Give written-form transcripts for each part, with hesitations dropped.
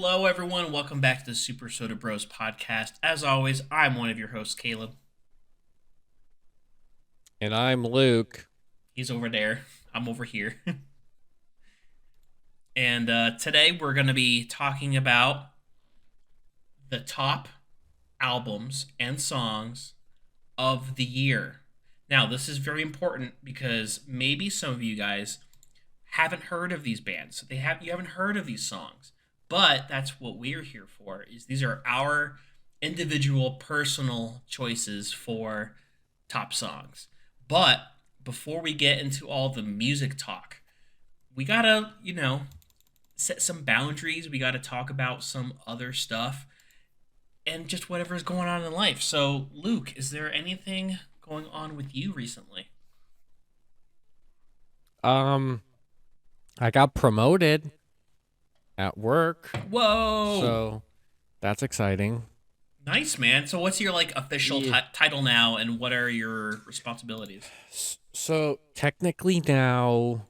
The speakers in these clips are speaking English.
Hello, everyone. Welcome back to the Super Soda Bros podcast. As always, I'm one of your hosts, Caleb. And I'm Luke. He's over there. I'm over here. And today we're going to be talking about the top albums and songs of the year. Now, this is very important because maybe some of you guys haven't heard of these bands. You haven't heard of these songs. But that's what we're here for. Is these are our individual personal choices for top songs. But before we get into all the music talk, we got to, set some boundaries. We got to talk about some other stuff and just whatever's going on in life. So, Luke, is there anything going on with you recently? Um, I got promoted at work, Whoa. so that's exciting. Nice, man. So what's your official Yeah. title now and what are your responsibilities? So technically now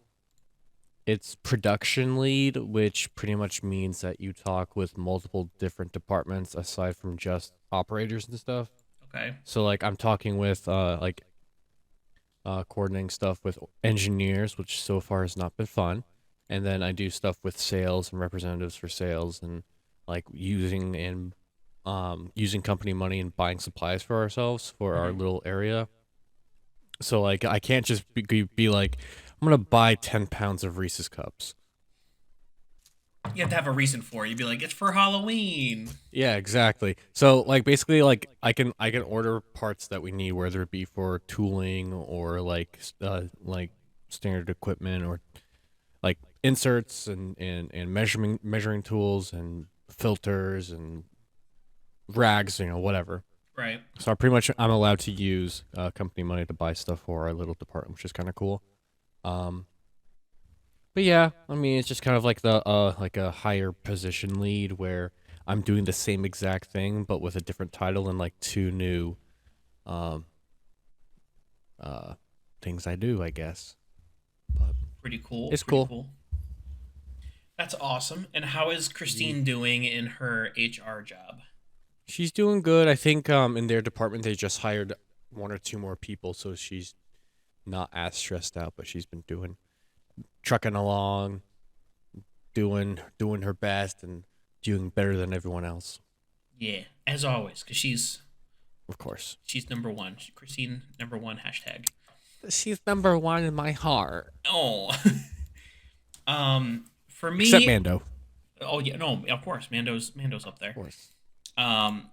it's production lead, which pretty much means that you talk with multiple different departments aside from just operators and stuff. Okay. So like I'm talking with coordinating stuff with engineers, which so far has not been fun. And then I do stuff with sales and representatives for sales and like using company money and buying supplies for ourselves for our Mhm. little area. So like I can't just be like I'm gonna buy 10 pounds of Reese's cups. You have to have a reason for it. You'd be like, it's for Halloween. Yeah, exactly. So like basically like I can order parts that we need, whether it be for tooling or like standard equipment or like inserts and measuring tools and filters and rags, whatever. Right. So I'm allowed to use company money to buy stuff for our little department, which is kind of cool. Um, but yeah, I mean it's just kind of like the like a higher position lead where I'm doing the same exact thing but with a different title and like two new um uh things I do, I guess. But Pretty cool. it's Pretty cool. cool. That's awesome. And how is Ye- Christine doing in her HR job? She's doing good. I think in their department they just hired one or two more people, so she's not as stressed out, but she's been doing trucking along, doing her best and doing better than everyone else. Yeah, as always, because Of course. she's number one. Christine number one hashtag. She's number one in my heart. Oh, for Except me, Mando. oh yeah, no, of course, Mando's up Of there. course.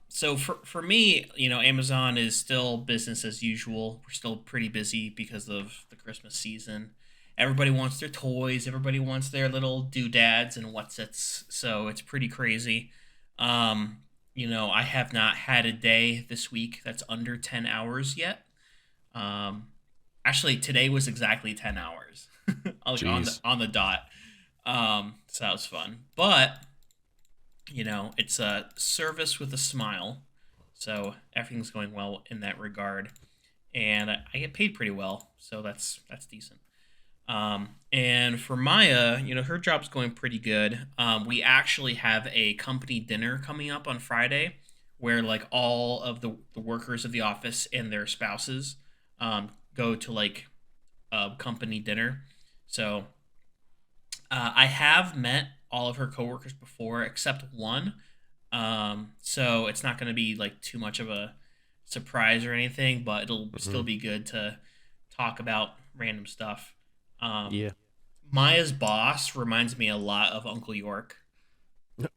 So for me, Amazon is still business as usual. We're still pretty busy because of the Christmas season. Everybody wants their toys. Everybody wants their little doodads and what's its. So it's pretty crazy. I have not had a day this week that's under 10 hours yet. Um, Actually, today was exactly 10 hours, like on the Jeez. on the dot. So that was fun, but it's a service with a smile. So everything's going well in that regard. And I get paid pretty well. So that's decent. And for Maya, her job's going pretty good. We actually have a company dinner coming up on Friday where like all of the workers of the office and their spouses go to like a company dinner. So I have met all of her coworkers before, except one. So it's not going to be like too much of a surprise or anything, but it'll still Hmm. be good to talk about random stuff. Um, Yeah. Maya's boss reminds me a lot of Uncle York.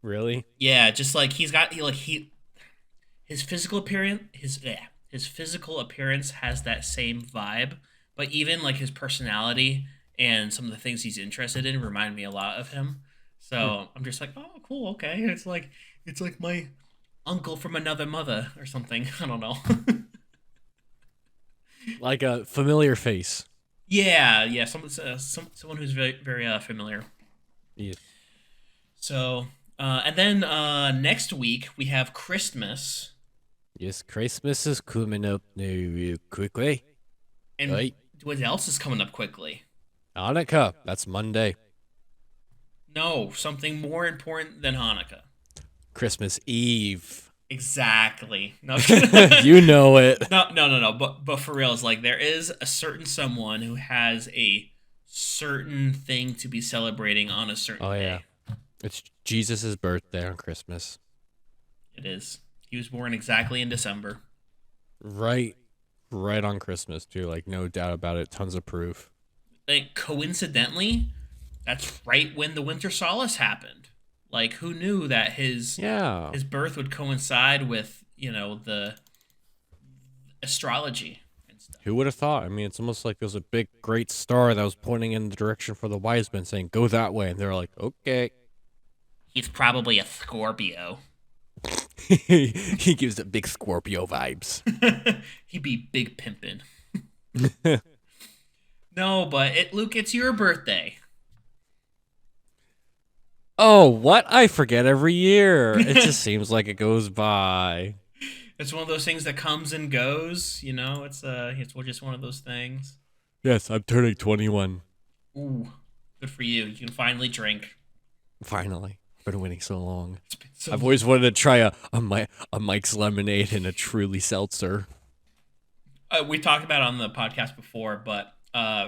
Really? Yeah, just like he his physical appearance his physical appearance has that same vibe, but even like his personality and some of the things he's interested in remind me a lot of him. Hmm. So I'm just like, oh, cool, okay. It's like my uncle from another mother or something. I don't know. Like a familiar face. Yeah, yeah. Someone who's very very familiar. Yeah. So and then next week we have Christmas, Yes, Christmas is coming up now real quickly. and Right? what else is coming up quickly? Hanukkah. That's Monday. No, something more important than Hanukkah. Christmas Eve. Exactly. No, You know it. no. But for real, it's like there is a certain someone who has a certain thing to be celebrating on a Oh certain yeah, day. it's Jesus' birthday on Christmas. It is. He was born exactly in December. Right, right on Christmas too. Like no doubt about it. Tons of proof. Like coincidentally, that's right when the Winter Solace happened. Like who knew that Yeah. his birth would coincide with, the astrology and stuff. Who would have thought? I mean, it's almost like there's a big, great star that was pointing in the direction for the wise men, saying, "Go that way," and they're like, "Okay." He's probably a Scorpio. He gives the big Scorpio vibes. He'd be big pimpin'. No, but Luke, it's your birthday. Oh, what? I forget every year. It just seems like it goes by. It's one of those things that comes and goes. It's just one of those things. Yes, I'm turning 21. Ooh, good for you. You can finally drink. Finally. Been waiting so long. It's been so I've long. always wanted to try a Mike's Lemonade and a Truly Seltzer. We talked about it on the podcast before, but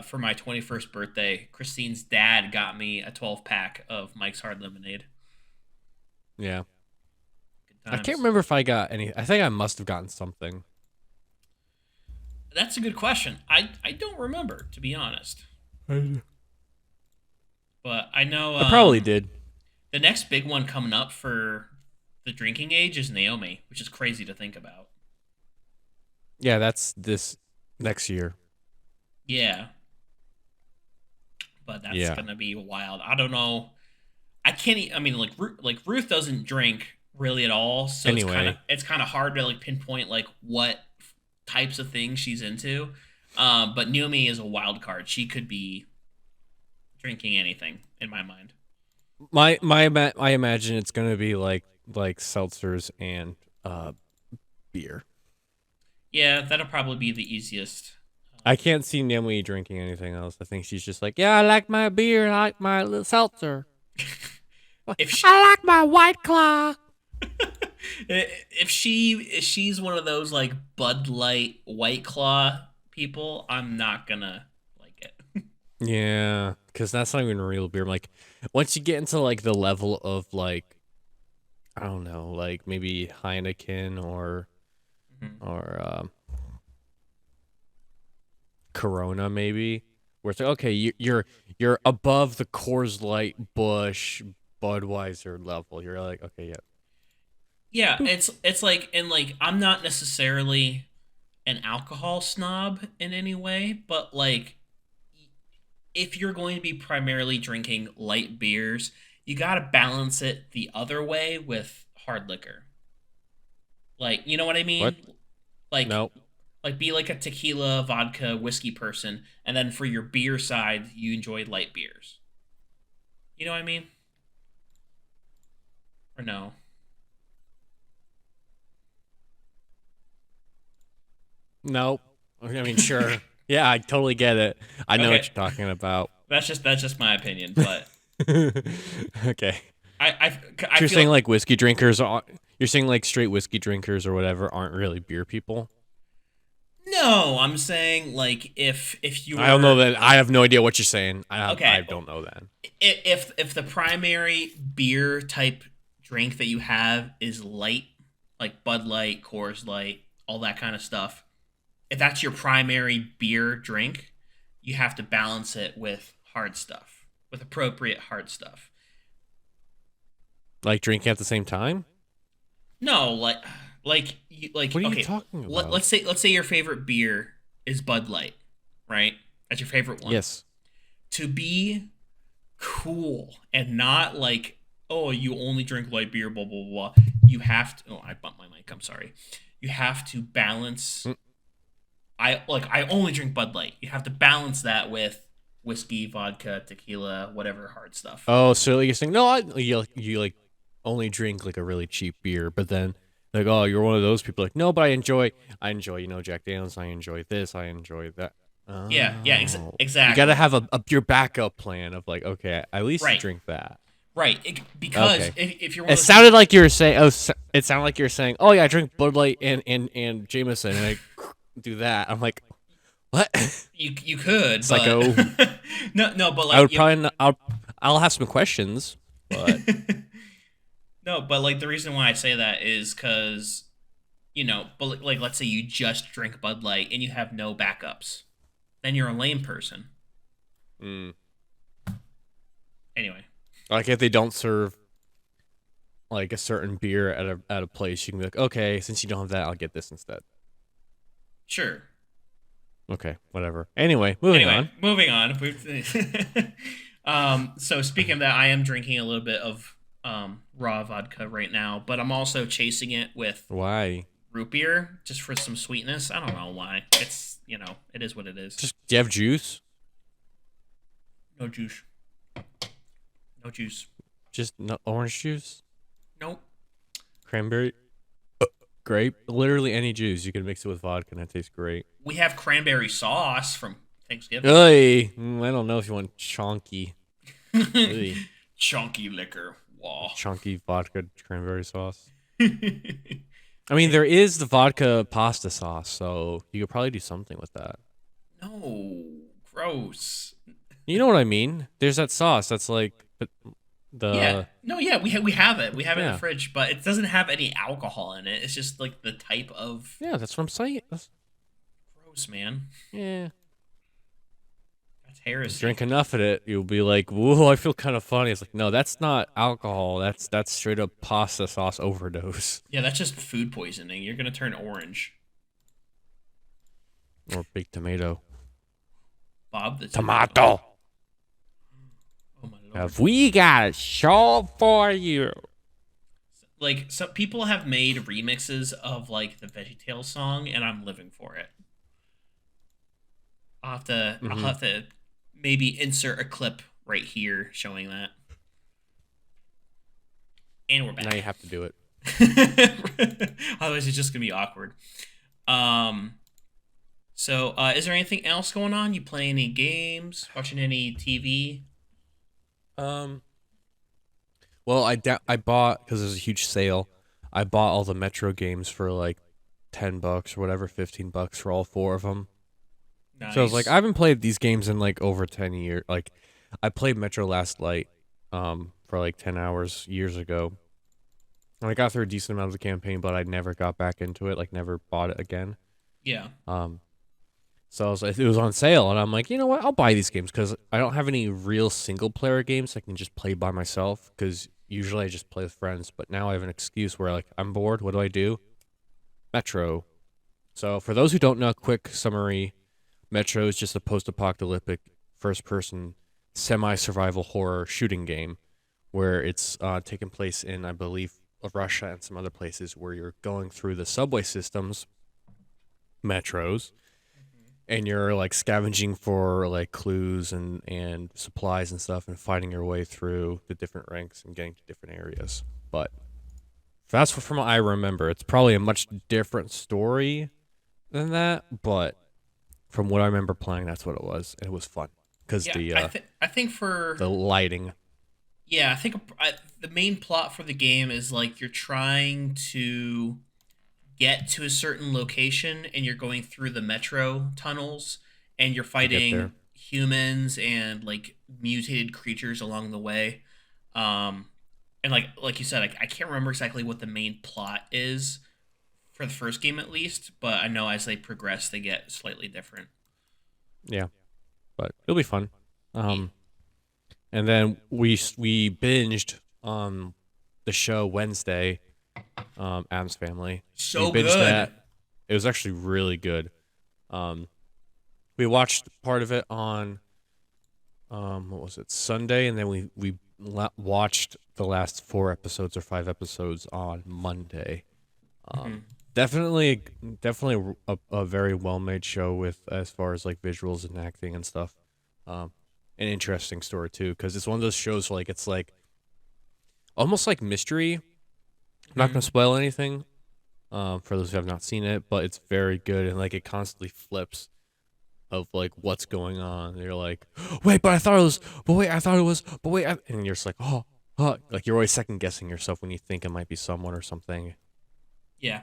for my 21st birthday, Christine's dad got me a 12-pack of Mike's Hard Lemonade. Yeah. Good I can't times. remember if I got any. I think I must have gotten something. That's a good question. I don't remember, to be honest. I But I know probably did. the next big one coming up for the drinking age is Naomi, which is crazy to think about. Yeah, that's this next year. Yeah, but that's Yeah. gonna be wild. I don't know. I can't. I mean, like Ruth doesn't drink really at all, so Anyway, it's kind of hard to like pinpoint like what types of things she's into. But Naomi is a wild card. She could be drinking anything in my mind. I imagine it's gonna be like seltzers and beer. Yeah, that'll probably be the easiest. I can't see Naomi drinking anything else. I think she's just like, yeah, I like my beer, I like my little seltzer. If she, I like my White Claw. if she's one of those like Bud Light White Claw people, I'm not gonna like it. Yeah, because that's not even real beer. Like, once you get into like the level of like, I don't know, like maybe Heineken Mhm. or Corona, maybe, where it's like, okay, you're above the Coors Light, Busch, Budweiser level. You're like, okay, yeah. Yeah, it's like and like I'm not necessarily an alcohol snob in any way, but like if you're going to be primarily drinking light beers, you got to balance it the other way with hard liquor. Like, you know what I What? mean? Like No, like be like a tequila, vodka, whiskey person, and then for your beer side, you enjoy light beers. You know what I mean? Or no? no. I mean, sure. Yeah, I totally get it. I know what Okay, you're talking about. that's just my opinion, but Okay. I You're saying feel like whiskey drinkers are. You're saying like straight whiskey drinkers or whatever aren't really beer people. no. I'm saying like if I don't know you're that. I have no idea what you're saying. I okay, don't know that. if the primary beer type drink that you have is light, like Bud Light, Coors Light, all that kind of stuff, if that's your primary beer drink, you have to balance it with hard stuff, with appropriate hard stuff. Like drinking at the same time. No, like What are you okay, talking let, about? let's say your favorite beer is Bud Light, right? That's your favorite one. Yes. To be cool and not like, oh, you only drink light beer, blah blah blah. You have to. Oh, I bumped my mic. I'm sorry. You have to balance. Mm. I only drink Bud Light. You have to balance that with whiskey, vodka, tequila, whatever hard stuff. Oh, so you're saying no? You like only drink like a really cheap beer, but then like oh, you're one of those people. Like no, but I enjoy Jack Daniels. I enjoy this. I enjoy that. Yeah, Oh, you got to exactly. have your backup plan of like okay, at least Right. drink that. Right. Because Okay. if you're one It of those people. sounded like you were saying. Oh, it sounded like you were saying. Oh yeah, I drink Bud Light and Jameson, and I do that. I'm like, what? You could, but Psycho. no, but I like would you. probably. Not, I'll have some questions, but No, but like the reason why I say that is because but like let's say you just drink Bud Light and you have no backups, then you're a lame person. mm, Anyway, like if they don't serve like a certain beer at a place, you can be like, okay, since you don't have that, I'll get this instead. sure. Okay, whatever. Anyway, moving Anyway, on. moving on. So speaking of that, I am drinking a little bit of raw vodka right now, but I'm also chasing it with Why? root beer just for some sweetness. I don't know why. It's it is what it is. Just do you have juice? No juice. No juice. Just no orange juice, Nope. cranberry, grape, literally any juice. You can mix it with vodka and it tastes great. We have cranberry sauce from Thanksgiving. Hey, I don't know if you want chunky, hey, Chunky liquor. Wow. chunky vodka cranberry sauce. I mean, there is the vodka pasta sauce, so you could probably do something with that. No. Gross. You know what I mean? There's that sauce that's like Yeah. the No, yeah, we have it. We have it in the yeah, fridge, but it doesn't have any alcohol in it. It's just like the type of yeah. That's what I'm saying. gross, man. Yeah. That's heresy. Drink enough of it, you'll be like, "Whoa, I feel kind of funny." It's like, no, that's not alcohol. That's straight up pasta sauce overdose Yeah, that's just food poisoning. You're gonna turn orange. or big tomato. Bob the tomato. Tomato. Oh my lord. Have we got a show for you? Like some people have made remixes of like the VeggieTales song, and I'm living for it. I'll Mm-hmm. have to maybe insert a clip right here showing that. And we're Now you back. have to do it. Otherwise, it's just gonna be awkward. Um. So, is there anything else going on? You playing any games? Watching any TV? Um. Well, I bought because there's a huge sale. I bought all the Metro games for like $10 or whatever, $15 for all four of them. So I was like, I Nice. haven't played these games in like over 10 years. Like, I played Metro Last Light, for like 10 hours years ago. And I got through a decent amount of the campaign, but I never got back into it. Like, never bought it again. Yeah. Um, so I was like, it was on sale, and I'm like, you know what? I'll buy these games because I don't have any real single player games I can just play by myself. Because usually I just play with friends, but now I have an excuse where like I'm bored. What do I do? Metro. So for those who don't know, quick summary: Metro is just a post-apocalyptic first-person semi-survival horror shooting game where it's taking place in, I believe, Russia and some other places where you're going through the subway systems, metros, and you're like scavenging for like clues and supplies and stuff and fighting your way through the different ranks and getting to different areas. But that's from what I remember. It's probably a much different story than that, but from what I remember playing, that's what it was, and it was fun because Yeah. I think for the lighting. yeah, I think the main plot for the game is like you're trying to get to a certain location and you're going through the metro tunnels and you're To get there. fighting humans and like mutated creatures along the way. Um, and like you said, I can't remember exactly what the main plot is for the first game at least, but I know as they progress, they get slightly different. Yeah, but it'll be fun. Yeah. Um, and then we binged the show Wednesday, Adam's Family. We So binged good. that. It was actually really good. Um, we watched part of it on what was it, Sunday, and then watched the last 4 episodes or 5 episodes on Monday. Mhm. Um, definitely a very well made show with as far as like visuals and acting and stuff. Um, an interesting story too, because it's one of those shows like it's like almost like mystery. I'm not gonna Mhm. spoil anything. For those who have not seen it, but it's very good and like it constantly flips of like what's going on. And you're like, wait, but I thought it was, but wait, I thought it was, but wait, and you're just like, oh, like you're always second guessing yourself when you think it might be someone or something. Yeah,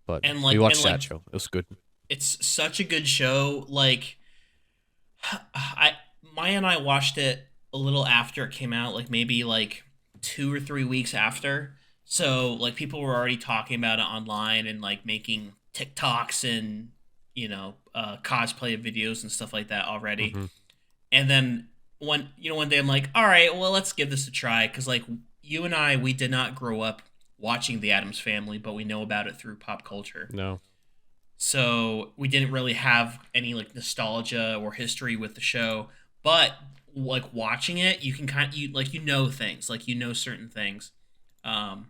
But and we like and watched like that show. It was good. it's such a good show. Like I Maya and I watched it a little after it came out, like maybe like 2 or 3 weeks after. So like people were already talking about it online and like making TikToks and cosplay videos and stuff like that already. Hmm. And then one day I'm like, all right, well let's give this a try because like you and I we did not grow up watching the Adams Family, but we know about it through pop culture. No. So we didn't really have any like nostalgia or history with the show, but like watching it, you can you know things, like you know certain things. Um,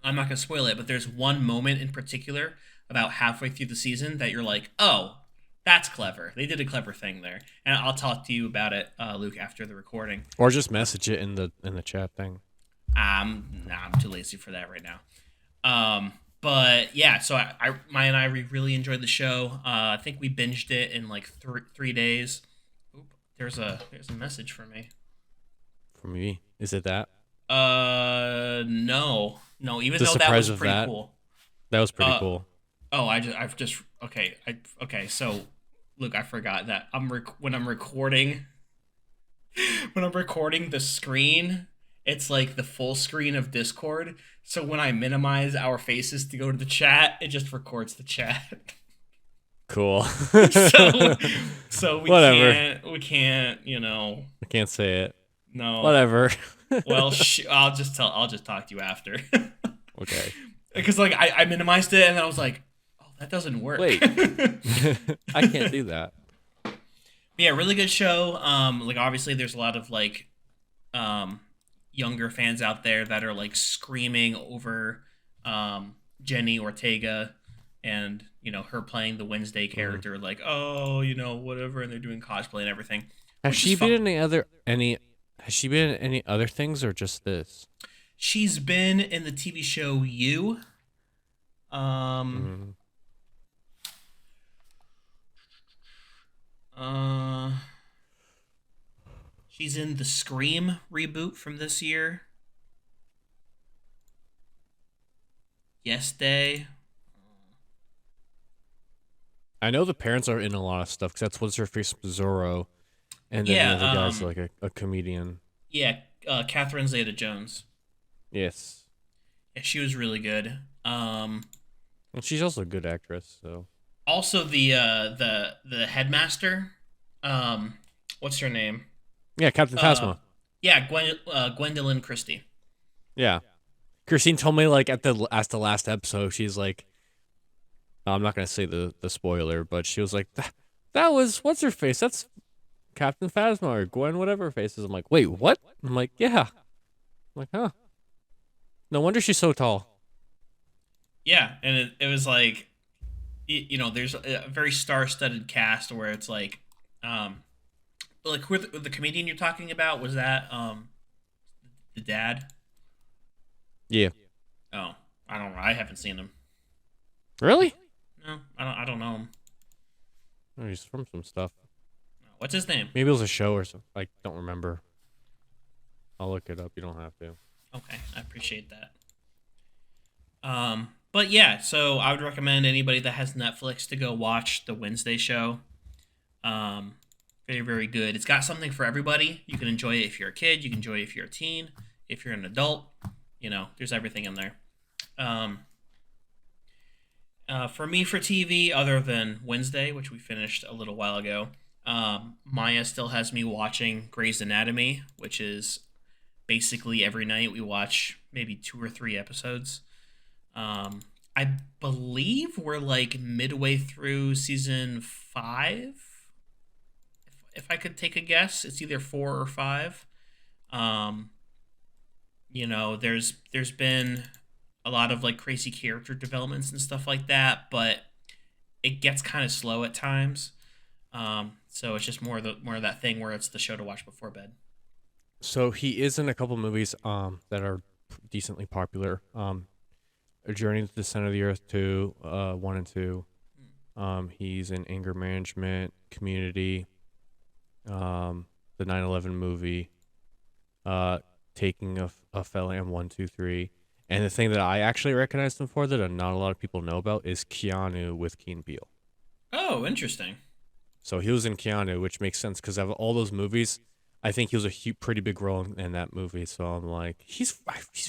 I'm not gonna spoil it, but there's one moment in particular about halfway through the season that you're like, oh, that's clever. They did a clever thing there, and I'll talk to you about it, Luke, after the recording. Or just message it in the chat thing. Nah, I'm too lazy for that right now. But yeah, so Maya and I really enjoyed the show. I think we binged it in like 3 days. Oop, there's a message for me. For me, is it that? No, no. Even The though that surprise was of pretty that. cool. That was pretty Uh, cool. oh, I've just okay. Okay. So, look, I forgot that when I'm recording when I'm recording the screen, it's like the full screen of Discord. So when I minimize our faces to go to the chat, it just records the chat. Cool. so so Whatever. we can't, I can't say it. no. Whatever. Well, I'll just talk to you after. Okay. Because like I minimized it and then I was like, "Oh, that doesn't work." Wait. I can't do that. Yeah, really good show. Like obviously there's a lot of like um younger fans out there that are like screaming over Jenny Ortega and her playing the Wednesday Mm. character like, oh, whatever, and they're doing cosplay and everything, Has which is she been fun. in any has she been in any other things or just this? She's been in the TV show You. Um Mm. uh she's in the Scream reboot from this year. Yes Day. I know the parents are in a lot of stuff because that's what's her face Zorro, and then the Yeah, other guy's like a comedian. yeah, Catherine Zeta-Jones. Yes. Yeah, she was really good. And she's also a good actress, so. Also the headmaster. What's her name? Yeah, Captain Uh, Phasma. yeah, Gwendolyn Christie. Yeah. Christine told me like at the last episode, she's like, I'm not gonna say the spoiler, but she was like, that was what's her face? That's Captain Phasma or Gwen, whatever her face is. I'm like, wait, what? I'm like, yeah. I'm like, huh. No wonder she's so tall. Yeah, and it was like, there's a very star-studded cast where it's um, like who the comedian you're talking about was that the dad? Yeah. Oh, I don't know. I haven't seen him. Really? No, I don't know him. Oh, he's from some stuff. What's his name? Maybe it was a show or something. I don't remember. I'll look it up. You don't have to. Okay, I appreciate that. But yeah, so I would recommend anybody that has Netflix to go watch the Wednesday show. Um, very, very good. It's got something for everybody. You can enjoy it if you're a kid. You can enjoy it if you're a teen. If you're an adult, there's everything in there. Um, for me, for TV, other than Wednesday, which we finished a little while ago, Maya still has me watching Grey's Anatomy, which is basically every night we watch maybe 2 or 3 episodes. I believe we're like midway through season 5. If I could take a guess, it's either 4 or 5. Um, there's been a lot of like crazy character developments and stuff like that, but it gets kind of slow at times. So it's just more of that thing where it's the show to watch before bed. So he is in a couple movies that are decently popular. A Journey to the Center of the Earth 2, 1 and 2. He's in Anger Management, Community, the 9/11 movie. Taking a fella and 1, 2, 3. And the thing that I actually recognized him for that not a lot of people know about is Keanu with Key and Peele. Oh, interesting. So he was in Keanu, which makes sense because of all those movies. I think he was a pretty big role in that movie. So I'm like, he's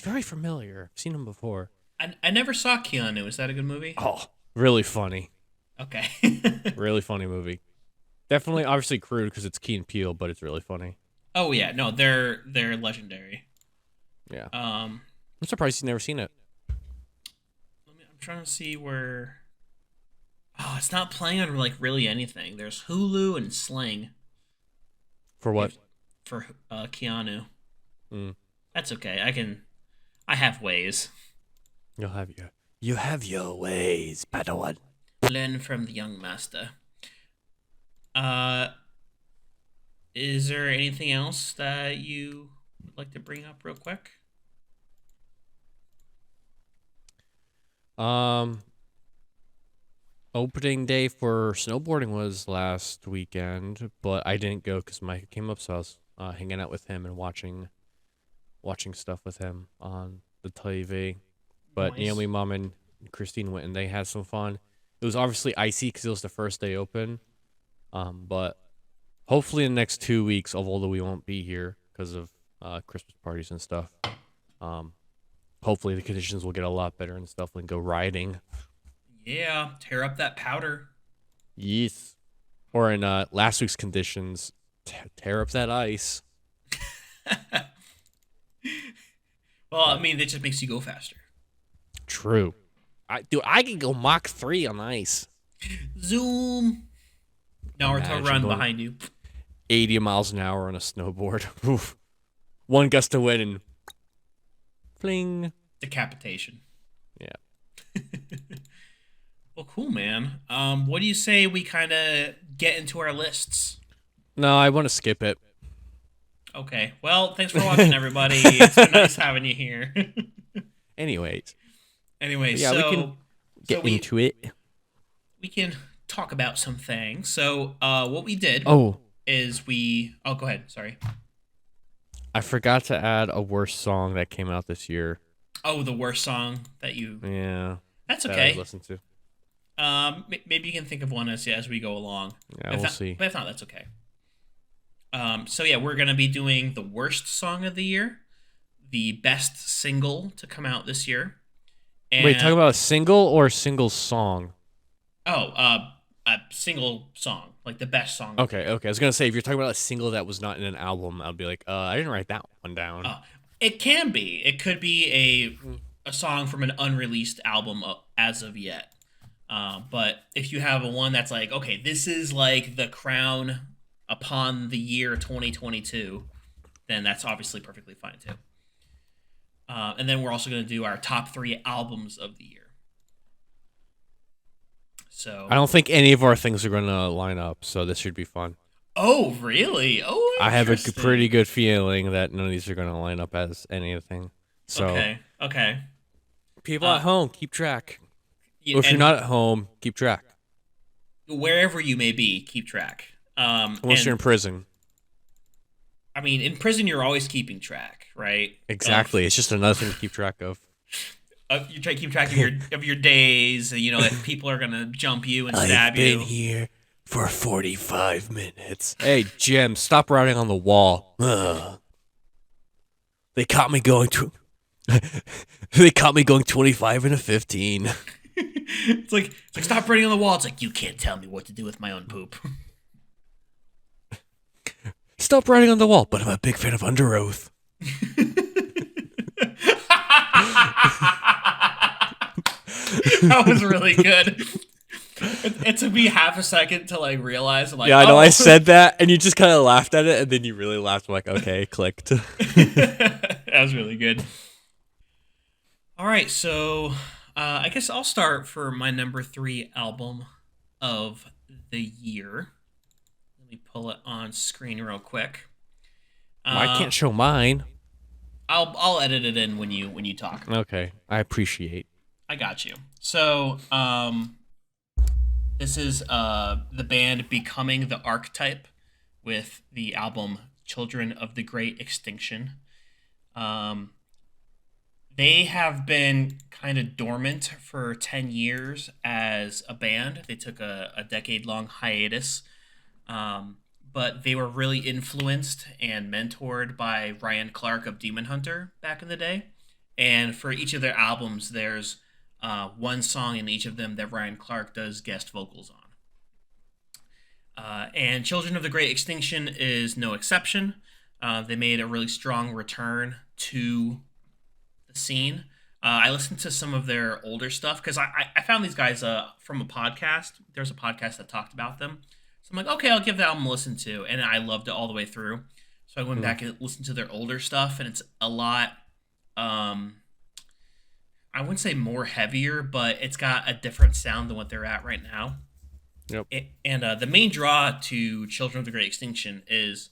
very familiar. I've seen him before. I never saw Keanu. Is that a good movie? Oh, really funny. Okay. Really funny movie. Definitely, obviously crude because it's Key and Peele, but it's really funny. Oh yeah, no, they're legendary. Yeah. Um, I'm surprised he's never seen it. I'm trying to see where. Oh, it's not playing on like really anything. There's Hulu and Sling For what? for Keanu. Mm. That's okay. I have ways. You have your ways, Padawan. Learn from the young master. Uh, is there anything else that you would like to bring up real quick? Opening day for snowboarding was last weekend, but I didn't go because Micah came up, so I was hanging out with him and watching stuff with him on the TV. But Nice. Naomi, Mom, and Christine went and they had some fun. It was obviously icy because it was the first day open. But hopefully in the next 2 weeks, although we won't be here because of Christmas parties and stuff. Hopefully the conditions will get a lot better and stuff and go riding. Yeah, tear up that powder. Yes. Or in last week's conditions, tear up that ice. Well, I mean, it just makes you go faster. True. I can go Mach 3 on ice. Zoom. Naruto Imagine run going behind you. 80 miles an hour on a snowboard. Oof. One gust of wind and fling. Decapitation. Yeah. Well, cool, man. What do you say we kind of get into our lists? No, I want to skip it. Okay. Well, thanks for watching, everybody. It's been nice having you here. Anyways. Anyway, Yeah, we can get into it. We can talk about some things. So, what we did is we. Oh, go ahead. Sorry. I forgot to add a worst song that came out this year. Oh, the worst song that you. Yeah. That's that okay. I listened to. Maybe you can think of one as we go along. Yeah, we'll see. But if not, that's okay. So yeah, we're gonna be doing the worst song of the year, the best single to come out this year. And, Wait, talk about a single or a single song? Oh, a single song, like the best song. Okay. I was gonna say if you're talking about a single that was not in an album, I'd be like, I didn't write that one down. It can be. It could be a song from an unreleased album as of yet. But if you have a one that's like, okay, this is like the crown upon the year 2022, then that's obviously perfectly fine too. And then we're also going to do our top 3 albums of the year. So I don't think any of our things are going to line up, so this should be fun. Oh, really? Oh, I have a pretty good feeling that none of these are going to line up as anything. So Okay. People at home, keep track. Yeah, Or if you're not at home, keep track. Wherever you may be, keep track. Unless you're in prison. I mean, in prison, you're always keeping track, right? Exactly. It's just another thing to keep track of. You try to keep track of your days. You know that people are gonna jump you and stab you. I've been here for 45 minutes. Hey, Jim, stop writing on the wall. Ugh. They caught me going 25 and a 15. It's like stop writing on the wall. It's like you can't tell me what to do with my own poop. Stop writing on the wall, but I'm a big fan of Under Oath. That was really good. It took me half a second to like realize. I'm like, yeah, I know. I said that, and you just kind of laughed at it, and then you really laughed. I'm like, okay, it clicked. That was really good. All right, so I guess I'll start for my number 3 album of the year. Let me pull it on screen real quick. I can't show mine. I'll edit it in when you talk. Okay, I appreciate. I got you. So this is the band Becoming the Archetype with the album Children of the Great Extinction. Um, they have been kind of dormant for 10 years as a band. They took a decade long hiatus, um, but they were really influenced and mentored by Ryan Clark of Demon Hunter back in the day. And for each of their albums, there's one song in each of them that Ryan Clark does guest vocals on. And Children of the Great Extinction is no exception. They made a really strong return to the scene. I listened to some of their older stuff because I found these guys from a podcast. There's a podcast that talked about them. So I'm like, okay, I'll give that album a listen to. And I loved it all the way through. So I went Hmm. back and listened to their older stuff, and it's a lot, um, I wouldn't say more heavier, but it's got a different sound than what they're at right now. Yep. And the main draw to Children of the Great Extinction is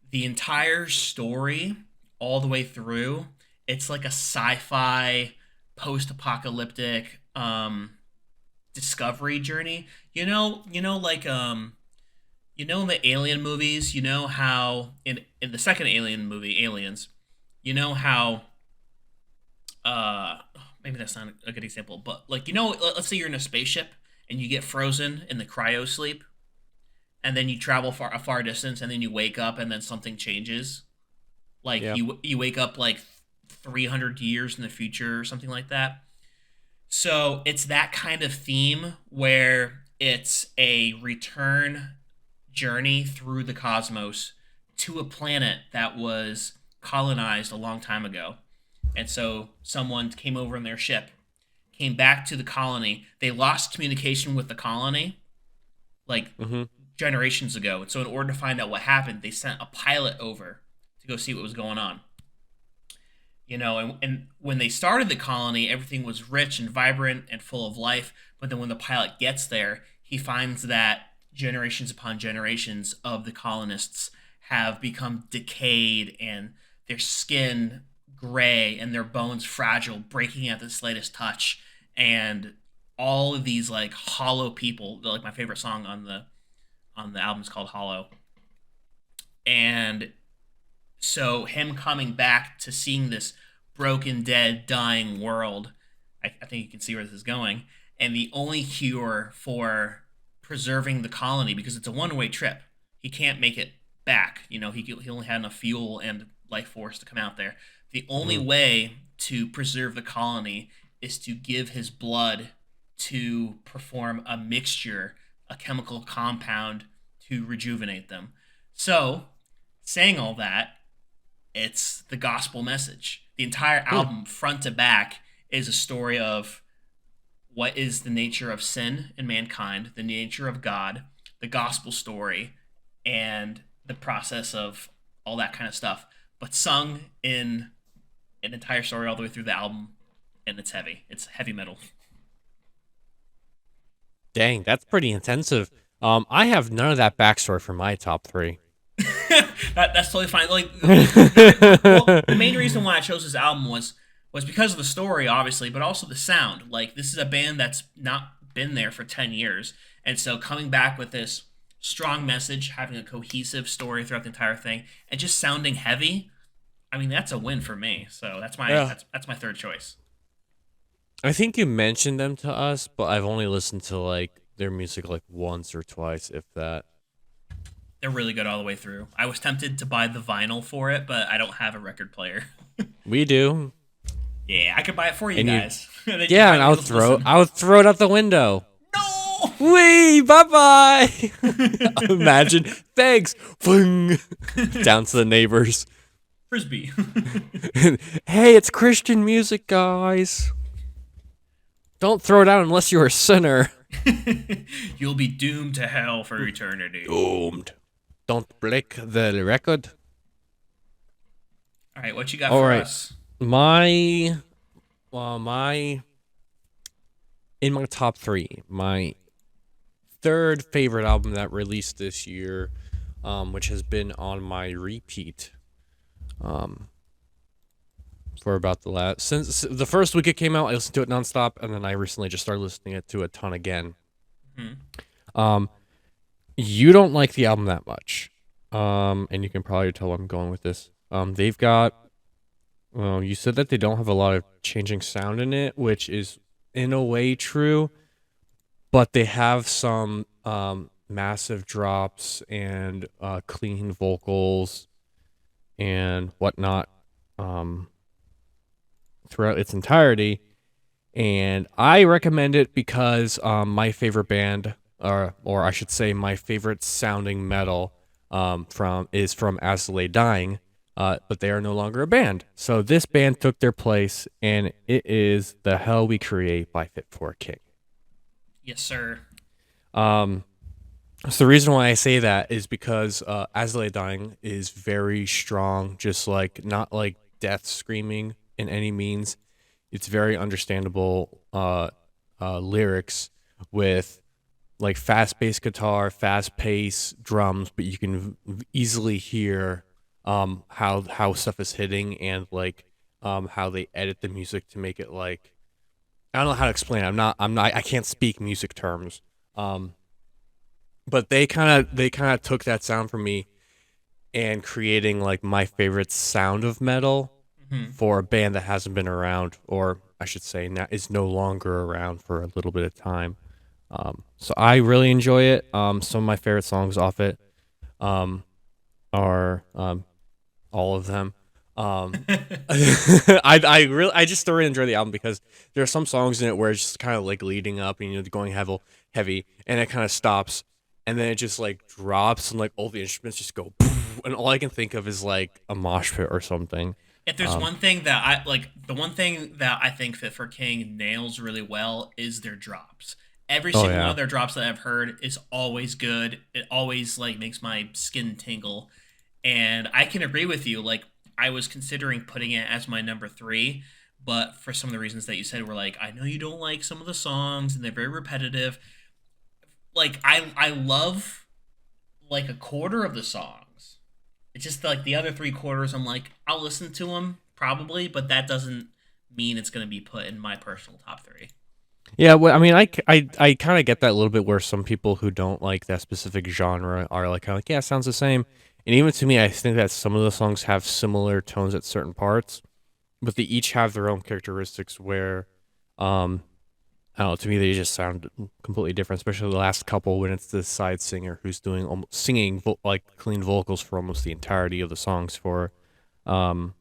the entire story all the way through. It's like a sci-fi post-apocalyptic discovery journey. In the Alien movies, you know how in the second Alien movie, Aliens, you know how uh maybe that's not a good example, but like let's say you're in a spaceship and you get frozen in the cryo sleep, and then you travel a far distance, and then you wake up and then something changes. Like Yeah. you wake up like 300 years in the future or something like that. So it's that kind of theme where it's a return journey through the cosmos to a planet that was colonized a long time ago. And so someone came over in their ship, came back to the colony. They lost communication with the colony like Hmm. generations ago. And so in order to find out what happened, they sent a pilot over to go see what was going on. And when they started the colony, everything was rich and vibrant and full of life. But then when the pilot gets there, he finds that generations upon generations of the colonists have become decayed, and their skin gray and their bones fragile, breaking at the slightest touch. And all of these like hollow people, like my favorite song on the album is called Hollow. And so him coming back to seeing this broken, dead, dying world, I think you can see where this is going. And the only cure for preserving the colony, because it's a one-way trip, he can't make it back. He only had enough fuel and life force to come out there. The only Hmm. way to preserve the colony is to give his blood to perform a mixture, a chemical compound to rejuvenate them. So, saying all that, it's the gospel message. The entire Hmm. album, front to back, is a story of what is the nature of sin in mankind, the nature of God, the gospel story, and the process of all that kind of stuff, but sung in an entire story all the way through the album, and it's heavy. It's heavy metal. Dang, that's pretty intensive. I have none of that backstory for my top three. That's totally fine. Like, the main reason why I chose this album was because of the story, obviously, but also the sound. Like, this is a band that's not been there for 10 years, and so coming back with this strong message, having a cohesive story throughout the entire thing, and just sounding heavy. I mean, that's a win for me. So that's my Yeah. that's my third choice. I think you mentioned them to us, but I've only listened to like their music like once or twice, if that. They're really good all the way through. I was tempted to buy the vinyl for it, but I don't have a record player. We do. Yeah, I could buy it for you And you, guys. And then you yeah, might and be able to listen. I would throw it out the window. No. Wee, bye bye. Imagine, thanks, Fling. Down to the neighbors. Frisbee. Hey, it's Christian music, guys. Don't throw it out unless you're a sinner. You'll be doomed to hell for eternity. Doomed. Don't break the record. All right, what you got All for right, us? my, well, my in my top three, my third favorite album that released this year, which has been on my repeat, um, for about the last since the first week it came out. I listened to it nonstop, and then I recently just started listening to it a ton again. Hmm. Um, you don't like the album that much, and you can probably tell where I'm going with this. They've got Well, you said that they don't have a lot of changing sound in it, which is in a way true, but they have some massive drops and clean vocals and whatnot um, throughout its entirety. And I recommend it because my favorite band, or I should say, my favorite sounding metal from As the Lay Dying, but they are no longer a band. So this band took their place, and it is "The Hell We Create" by Fit for a King. Yes, sir. Um, so the reason why I say that is because As the Lay Dying is very strong, just like not like death screaming in any means. It's very understandable lyrics with like fast bass guitar, fast pace drums, but you can easily hear how stuff is hitting and like how they edit the music to make it like I don't know how to explain it. I can't speak music terms. Um, but they kind of took that sound from me and creating like my favorite sound of metal Hmm. for a band that hasn't been around, or I should say, is no longer around for a little bit of time. So I really enjoy it. Some of my favorite songs off it um, are all of them. I just thoroughly enjoy the album because there are some songs in it where it's just kind of like leading up and going heavy, and it kind of stops, and then it just like drops and like all the instruments just go, poof, and all I can think of is like a mosh pit or something. If there's Um, one thing that I like, the one thing that I think Fit for King nails really well is their drops. Every oh single one yeah. of their drops that I've heard is always good. It always like makes my skin tingle. And I can agree with you. Like I was considering putting it as my number three, but for some of the reasons that you said were like, I know you don't like some of the songs and they're very repetitive. Like I love like a quarter of the songs. It's just like the other three quarters. I'm like, I'll listen to them probably, but that doesn't mean it's going to be put in my personal top three. Yeah, well, I mean, I kind of get that a little bit where some people who don't like that specific genre are like, kind of like, yeah, it sounds the same. And even to me, I think that some of the songs have similar tones at certain parts, but they each have their own characteristics where, um, I don't know, to me, they just sound completely different, especially the last couple when it's the side singer who's doing singing like clean vocals for almost the entirety of the songs for, um,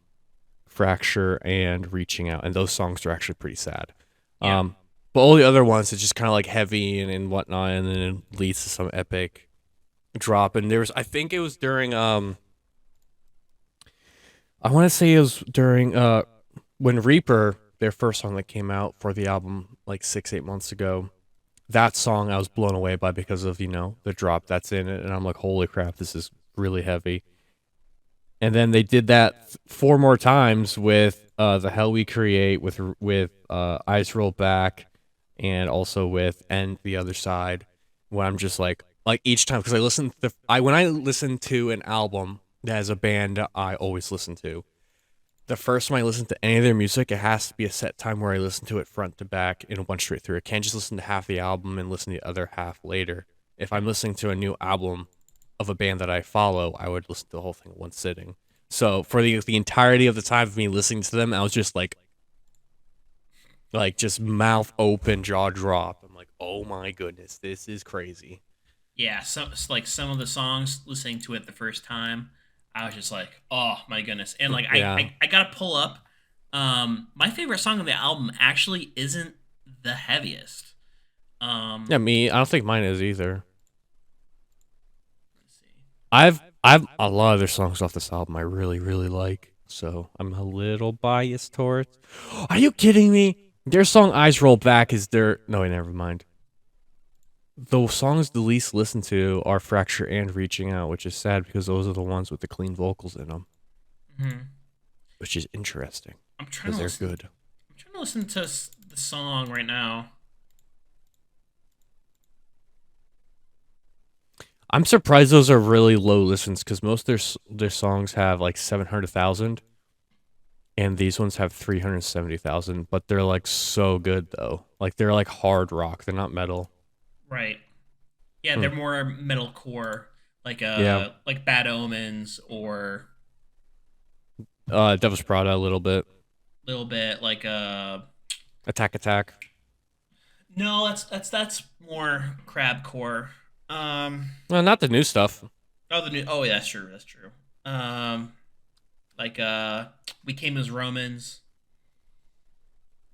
Fracture and Reaching Out. And those songs are actually pretty sad. Yeah. Um, but all the other ones, it's just kind of like heavy and whatnot, and then it leads to some epic drop. And I think it was during, I want to say it was during, when Reaper, their first song that came out for the album like 6, 8 months ago, that song I was blown away by because of, the drop that's in it. And I'm like, holy crap, this is really heavy. And then they did that four more times with the Hell We Create, with Eyes Roll Back, and also with And the Other Side. When I'm just like each time, because when I listen to an album that has a band I always listen to, the first time I listen to any of their music, it has to be a set time where I listen to it front to back in one straight through. I can't just listen to half the album and listen to the other half later. If I'm listening to a new album of a band that I follow, I would listen to the whole thing in one sitting. So for the entirety of the time of me listening to them, I was just like just mouth open, jaw drop. I'm like, oh my goodness, this is crazy. Yeah. Like some of the songs, listening to it the first time, I was just like, oh my goodness. And like Yeah, I got to pull up. My favorite song on the album actually isn't the heaviest. yeah. Um, Me, I don't think mine is either. let's see. I've a lot of their songs off this album I really really like, so I'm a little biased towards. Are you kidding me? Their song "Eyes Roll Back" is their no, wait, never mind. The songs the least listened to are "Fracture" and "Reaching Out," which is sad because those are the ones with the clean vocals in them, Mhm. which is interesting I'm trying because to they're listen. good. I'm trying to listen to the song right now. I'm surprised those are really low listens because most of their songs have like 700,000, and these ones have 370,000. But they're like so good though. Like they're like hard rock. They're not metal. Right. Yeah, Hmm. they're more metalcore, Yeah. like Bad Omens or Devil's Prada a little bit. little bit like Attack Attack. no, that's more crabcore. Um, Well, not the new stuff. oh the new oh yeah, that's true, that's true. Um, like we came as Romans.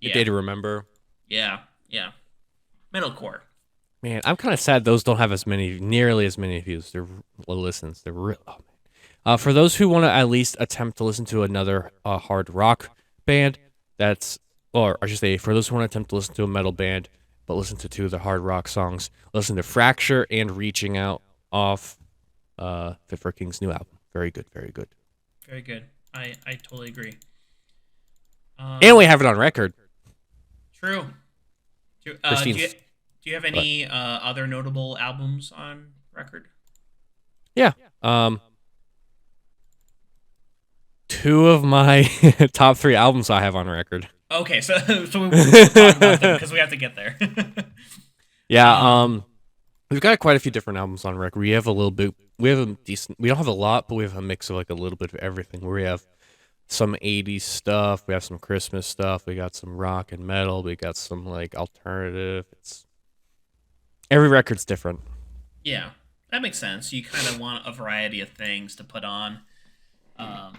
A Yeah, Day to Remember. yeah, yeah. Metalcore. Man, I'm kind of sad those don't have nearly as many views. They're listens. They're real. Oh, man. For those who want to at least attempt to listen to another hard rock band, or I should say, for those who want to attempt to listen to a metal band, but listen to two of the hard rock songs, listen to Fracture and Reaching Out off Fit for King's new album. Very good, very good. Very good. I totally agree. And we Um, have it on record. true. Christine's, Do you have but any other notable albums on record? yeah. Two of my top three albums I have on record. Okay, so we'll talk about them because we have to get there. Yeah, um, we've got quite a few different albums on record. We have a little bit, we have a decent, we don't have a lot, but we have a mix of like a little bit of everything. Where we have some 80s stuff, we have some Christmas stuff, we got some rock and metal, we got some like alternative. It's every record's different. yeah, that makes sense. You kind of want a variety of things to put on. Um,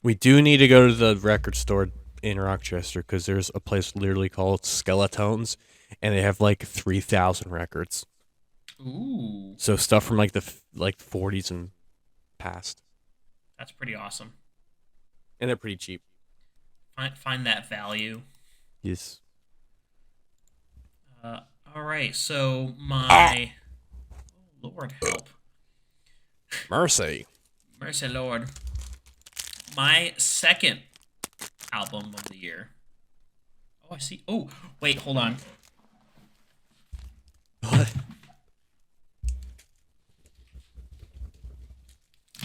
We do need to go to the record store in Rochester because there's a place literally called Skeletones, and they have like 3,000 records. ooh, So stuff from like like 40s and past, that's pretty awesome. and they're pretty cheap. Find that value. Yes. Uh, all right, so Ah, my Lord help, mercy. mercy Lord, my second album of the year. Oh, I see. Oh, wait, hold on. What?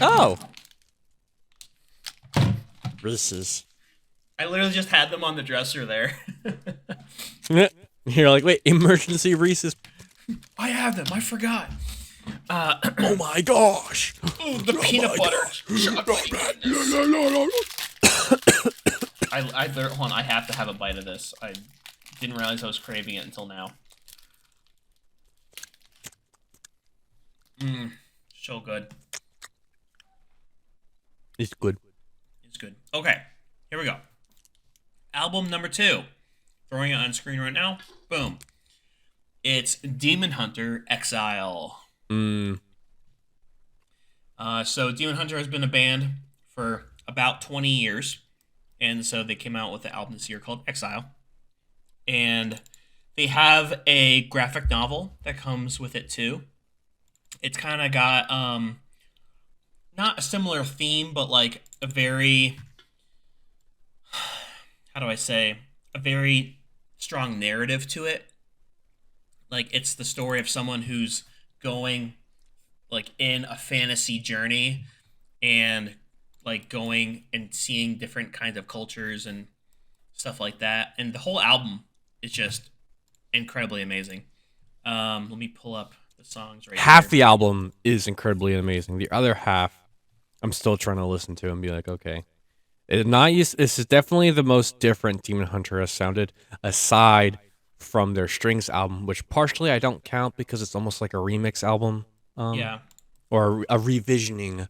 Oh, Reese's. I literally just had them on the dresser there. You're like, wait, emergency Reese's. I have them. I forgot. Oh my gosh. Ooh, the peanut butter chocolate. Hold on. I have to have a bite of this. I didn't realize I was craving it until now. Mmm, so good. It's good. It's good. Okay, here we go. Album number 2. Throwing it on screen right now. Boom. It's Demon Hunter Exile. Mm. So Demon Hunter has been a band for about 20 years, and so they came out with an album this year called Exile, and they have a graphic novel that comes with it too. It's kind of got not a similar theme, but like a very, how do I say, a very strong narrative to it. Like it's the story of someone who's going like in a fantasy journey and like going and seeing different kinds of cultures and stuff like that. And the whole album is just incredibly amazing. Let me pull up the songs right Half here. the album is incredibly amazing. The other half, I'm still trying to listen to and be like, okay. This is definitely the most different Demon Hunter has sounded, aside from their Strings album, which partially I don't count because it's almost like a remix album, Yeah. or a revisioning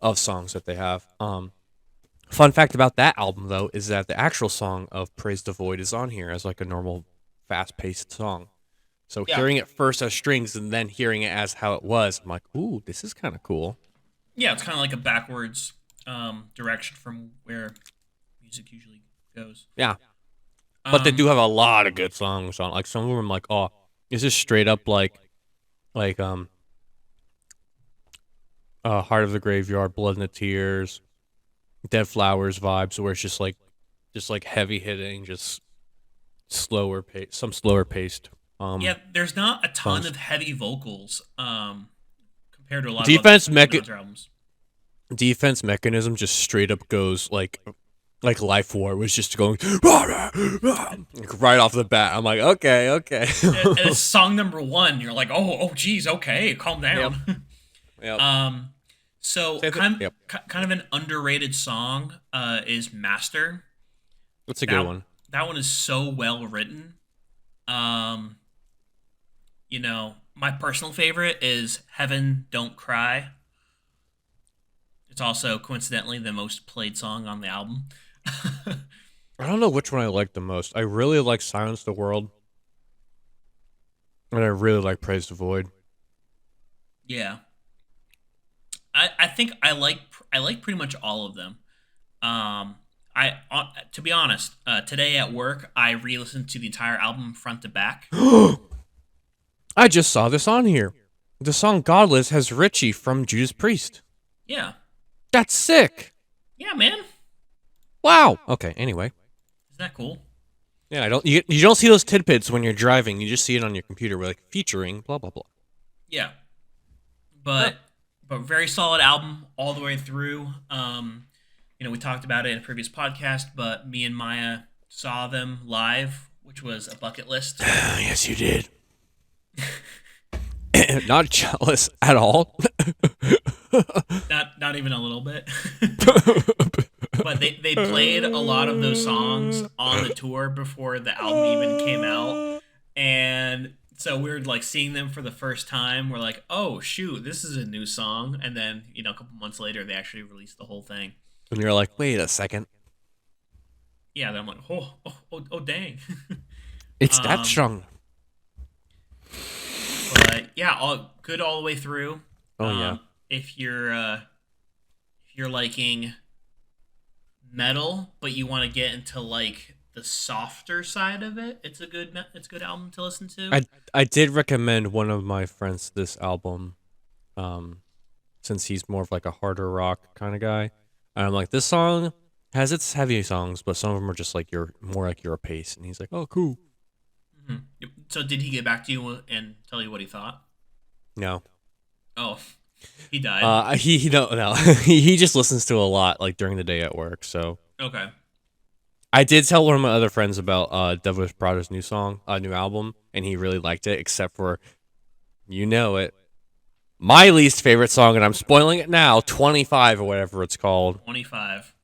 of songs that they have. Fun fact about that album though is that the actual song of Praise the Void is on here as like a normal, fast-paced song. So Yeah. hearing it first as Strings and then hearing it as how it was, I'm like, ooh, this is kind of cool. Yeah, it's kind of like a backwards direction from where music usually goes. Yeah. But they Um, do have a lot of good songs on. Like some of them, like, oh, it's just straight up like Heart of the Graveyard, Blood and the Tears, Dead Flowers vibes, where it's just like heavy hitting, just some slower paced. yeah, there's not a ton Songs. of heavy vocals compared to a lot of other Defense Demon mecha Hunter albums. Defense Mechanism just straight up goes like Life War was just going like right off the bat. I'm like, okay. And it's song number 1. You're like, oh, geez, okay, calm Yep. down. Yep. um, So Say that. Yep, kind of an underrated song is Master. that's a good That one. that one is so well written. Um, my personal favorite is Heaven Don't Cry. It's also coincidentally the most played song on the album. I don't know which one I like the most. I really like Silence the World, and I really like Praise the Void. Yeah. I think I like pretty much all of them. I to be honest, today at work I re-listened to the entire album front to back. I just saw this on here. The song Godless has Richie from Judas Priest. Yeah. That's sick. Yeah, man. Wow. Okay, anyway. Isn't that cool? Yeah, you don't see those tidbits when you're driving. You just see it on your computer, where like featuring blah blah blah. Yeah. Huh. But very solid album all the way through. We talked about it in a previous podcast, but me and Maya saw them live, which was a bucket list. Yes, you did. Not jealous at all. Not even a little bit. But they played a lot of those songs on the tour before the album even came out. And so we were like seeing them for the first time. We're like, oh shoot, this is a new song. And then, a couple months later they actually released the whole thing. And you're like, wait a second. Yeah, then I'm like, oh dang. It's that um strong. but yeah, all good all the way through. Oh yeah. If you're liking metal, but you want to get into like the softer side of it, it's a good album to listen to. I did recommend one of my friends this album, um, since he's more of like a harder rock kind of guy. And I'm like, this song has its heavy songs, but some of them are just like your pace. And he's like, oh, cool. So did he get back to you and tell you what he thought? No, Oh, he died. he no he just listens to a lot like during the day at work. So Okay. I did tell one of my other friends about Devilish Prada's new album, and he really liked it, except for it. My least favorite song, and I'm spoiling it now, 25 or whatever it's called. 25.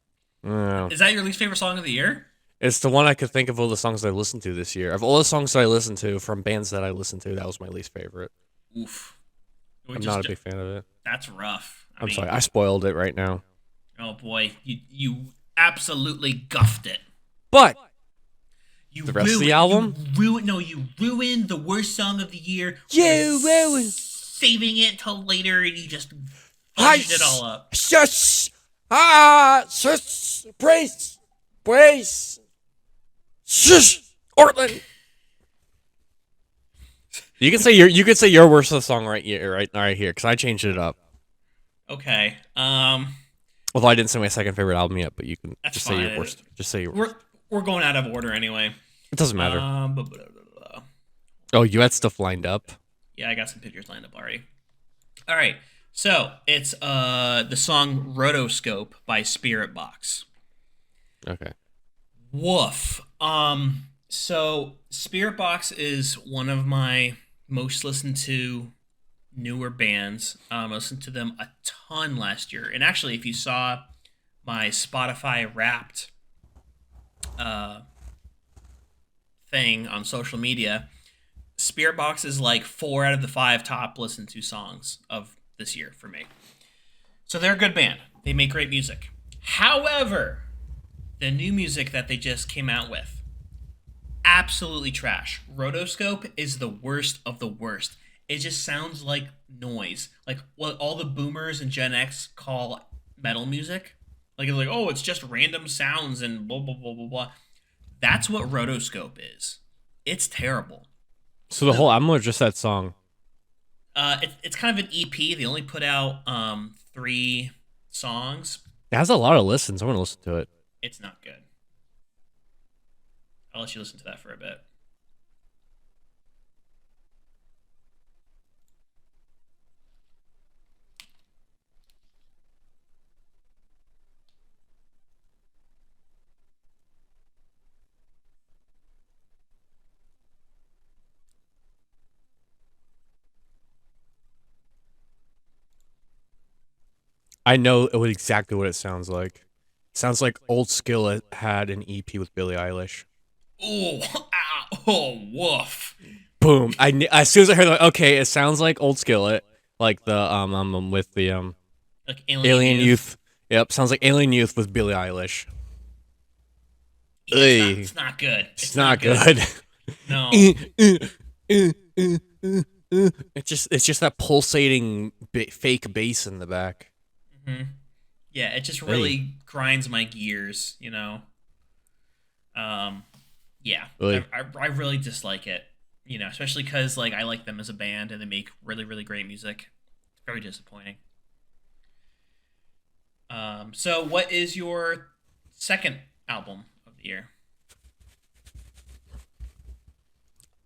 Yeah. Is that your least favorite song of the year? It's the one I could think of all the songs I listened to this year. Of all the songs that I listened to from bands that I listened to, that was my least favorite. Oof. I'm not a big fan of it. That's rough. I'm sorry, I spoiled it right now. Oh boy, you absolutely guffed it. But You the rest of the album, you ruined the worst song of the year. you ruined. Saving it till later, and you just fudged it all up. Shush! Shush! Brace! Shush! Ortland. You can say your worst of the song right here, right here, because I changed it up. Okay. Although I didn't say my second favorite album yet, but you can That's just fine. say your worst. Just say your worst. We're going out of order anyway. It doesn't matter. Blah, blah, blah, blah. Oh, you had stuff lined up. Yeah, I got some pictures lined up already. All right. So it's the song Rotoscope by Spirit Box. Okay. Woof. So Spirit Box is one of my most listened to newer bands. I listened to them a ton last year. And actually, if you saw my Spotify Wrapped thing on social media, Spirit Box is like 4 out of the 5 top listened to songs of this year for me. So they're a good band. They make great music. However, the new music that they just came out with, absolutely trash. Rotoscope is the worst of the worst. It just sounds like noise. Like what all the boomers and Gen X call metal music. Like it's like, oh, it's just random sounds and blah blah blah blah blah. That's what Rotoscope is. It's terrible. So the whole album or just that song? It's kind of an EP. They only put out 3 songs. It has a lot of listens. I want to listen to it. It's not good. I'll let you listen to that for a bit. I know exactly what it sounds like. Sounds like Old Skillet had an EP with Billie Eilish. Oh, ow, oh, woof. Boom! As soon as I heard that, okay, it sounds like Old Skillet, like the with the Like Alien Alien Youth. Youth. Yep, sounds like Alien Youth with Billie Eilish. Yeah, it's not. Ugh, It's not good. it's It's not not good. good. No. It's just that pulsating fake bass in the back. Hmm. Yeah, it just Hey, really grinds my gears. Um, yeah, I, really. I I really dislike it. Especially because like I like them as a band and they make really really great music. It's very disappointing. So what is your second album of the year?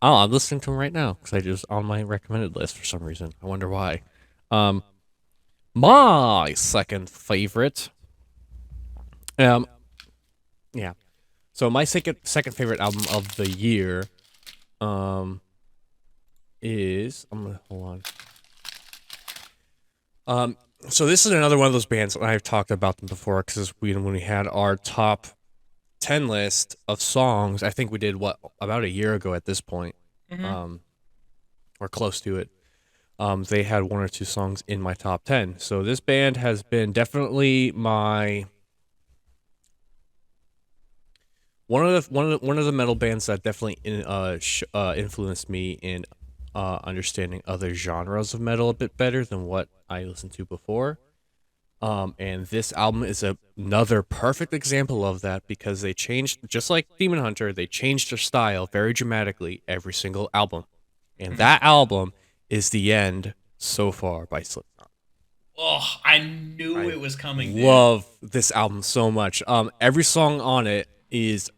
Oh, I'm listening to him right now because I just on my recommended list for some reason. I wonder why. Um, my second favorite. Um, yeah. So my second favorite album of the year, um, is I'm gonna hold on. Um, so this is another one of those bands, and I've talked about them before because when we had our top 10 list of songs, I think we did what about a year ago at this point, Hmm. um, or close to it. They had one or two songs in my top 10. So this band has been definitely my one of the metal bands that definitely influenced me in understanding other genres of metal a bit better than what I listened to before. And this album is another perfect example of that because they changed, just like Demon Hunter, they changed their style very dramatically every single album. And Hmm. that album is The End so far by Slipknot. Oh, I knew I it was coming, dude. love this album so much. Every song on it is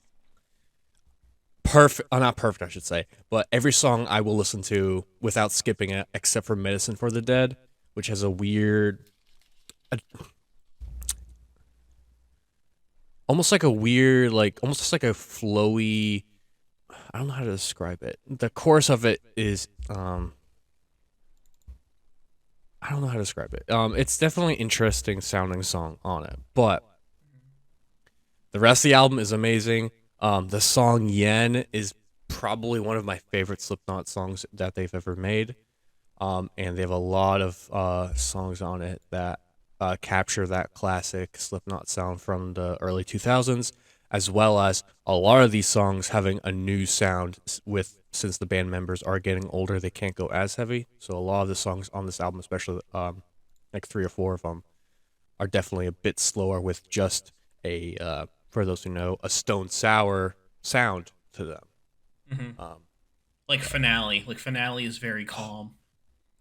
perfect. Not perfect, I should say, but every song I will listen to without skipping it, except for Medicine for the Dead, which has a weird, almost like a weird, like almost just like a flowy. I don't know how to describe it. The chorus of it is, I don't know how to describe it. It's definitely an interesting sounding song on it, but the rest of the album is amazing. The song Yen is probably one of my favorite Slipknot songs that they've ever made. And they have a lot of songs on it that capture that classic Slipknot sound from the early 2000s, as well as a lot of these songs having a new sound with since the band members are getting older, they can't go as heavy. So a lot of the songs on this album, especially like three or four of them, are definitely a bit slower with just a for those who know, a Stone Sour sound to them. Hmm. Um, Like finale. Like finale is very calm.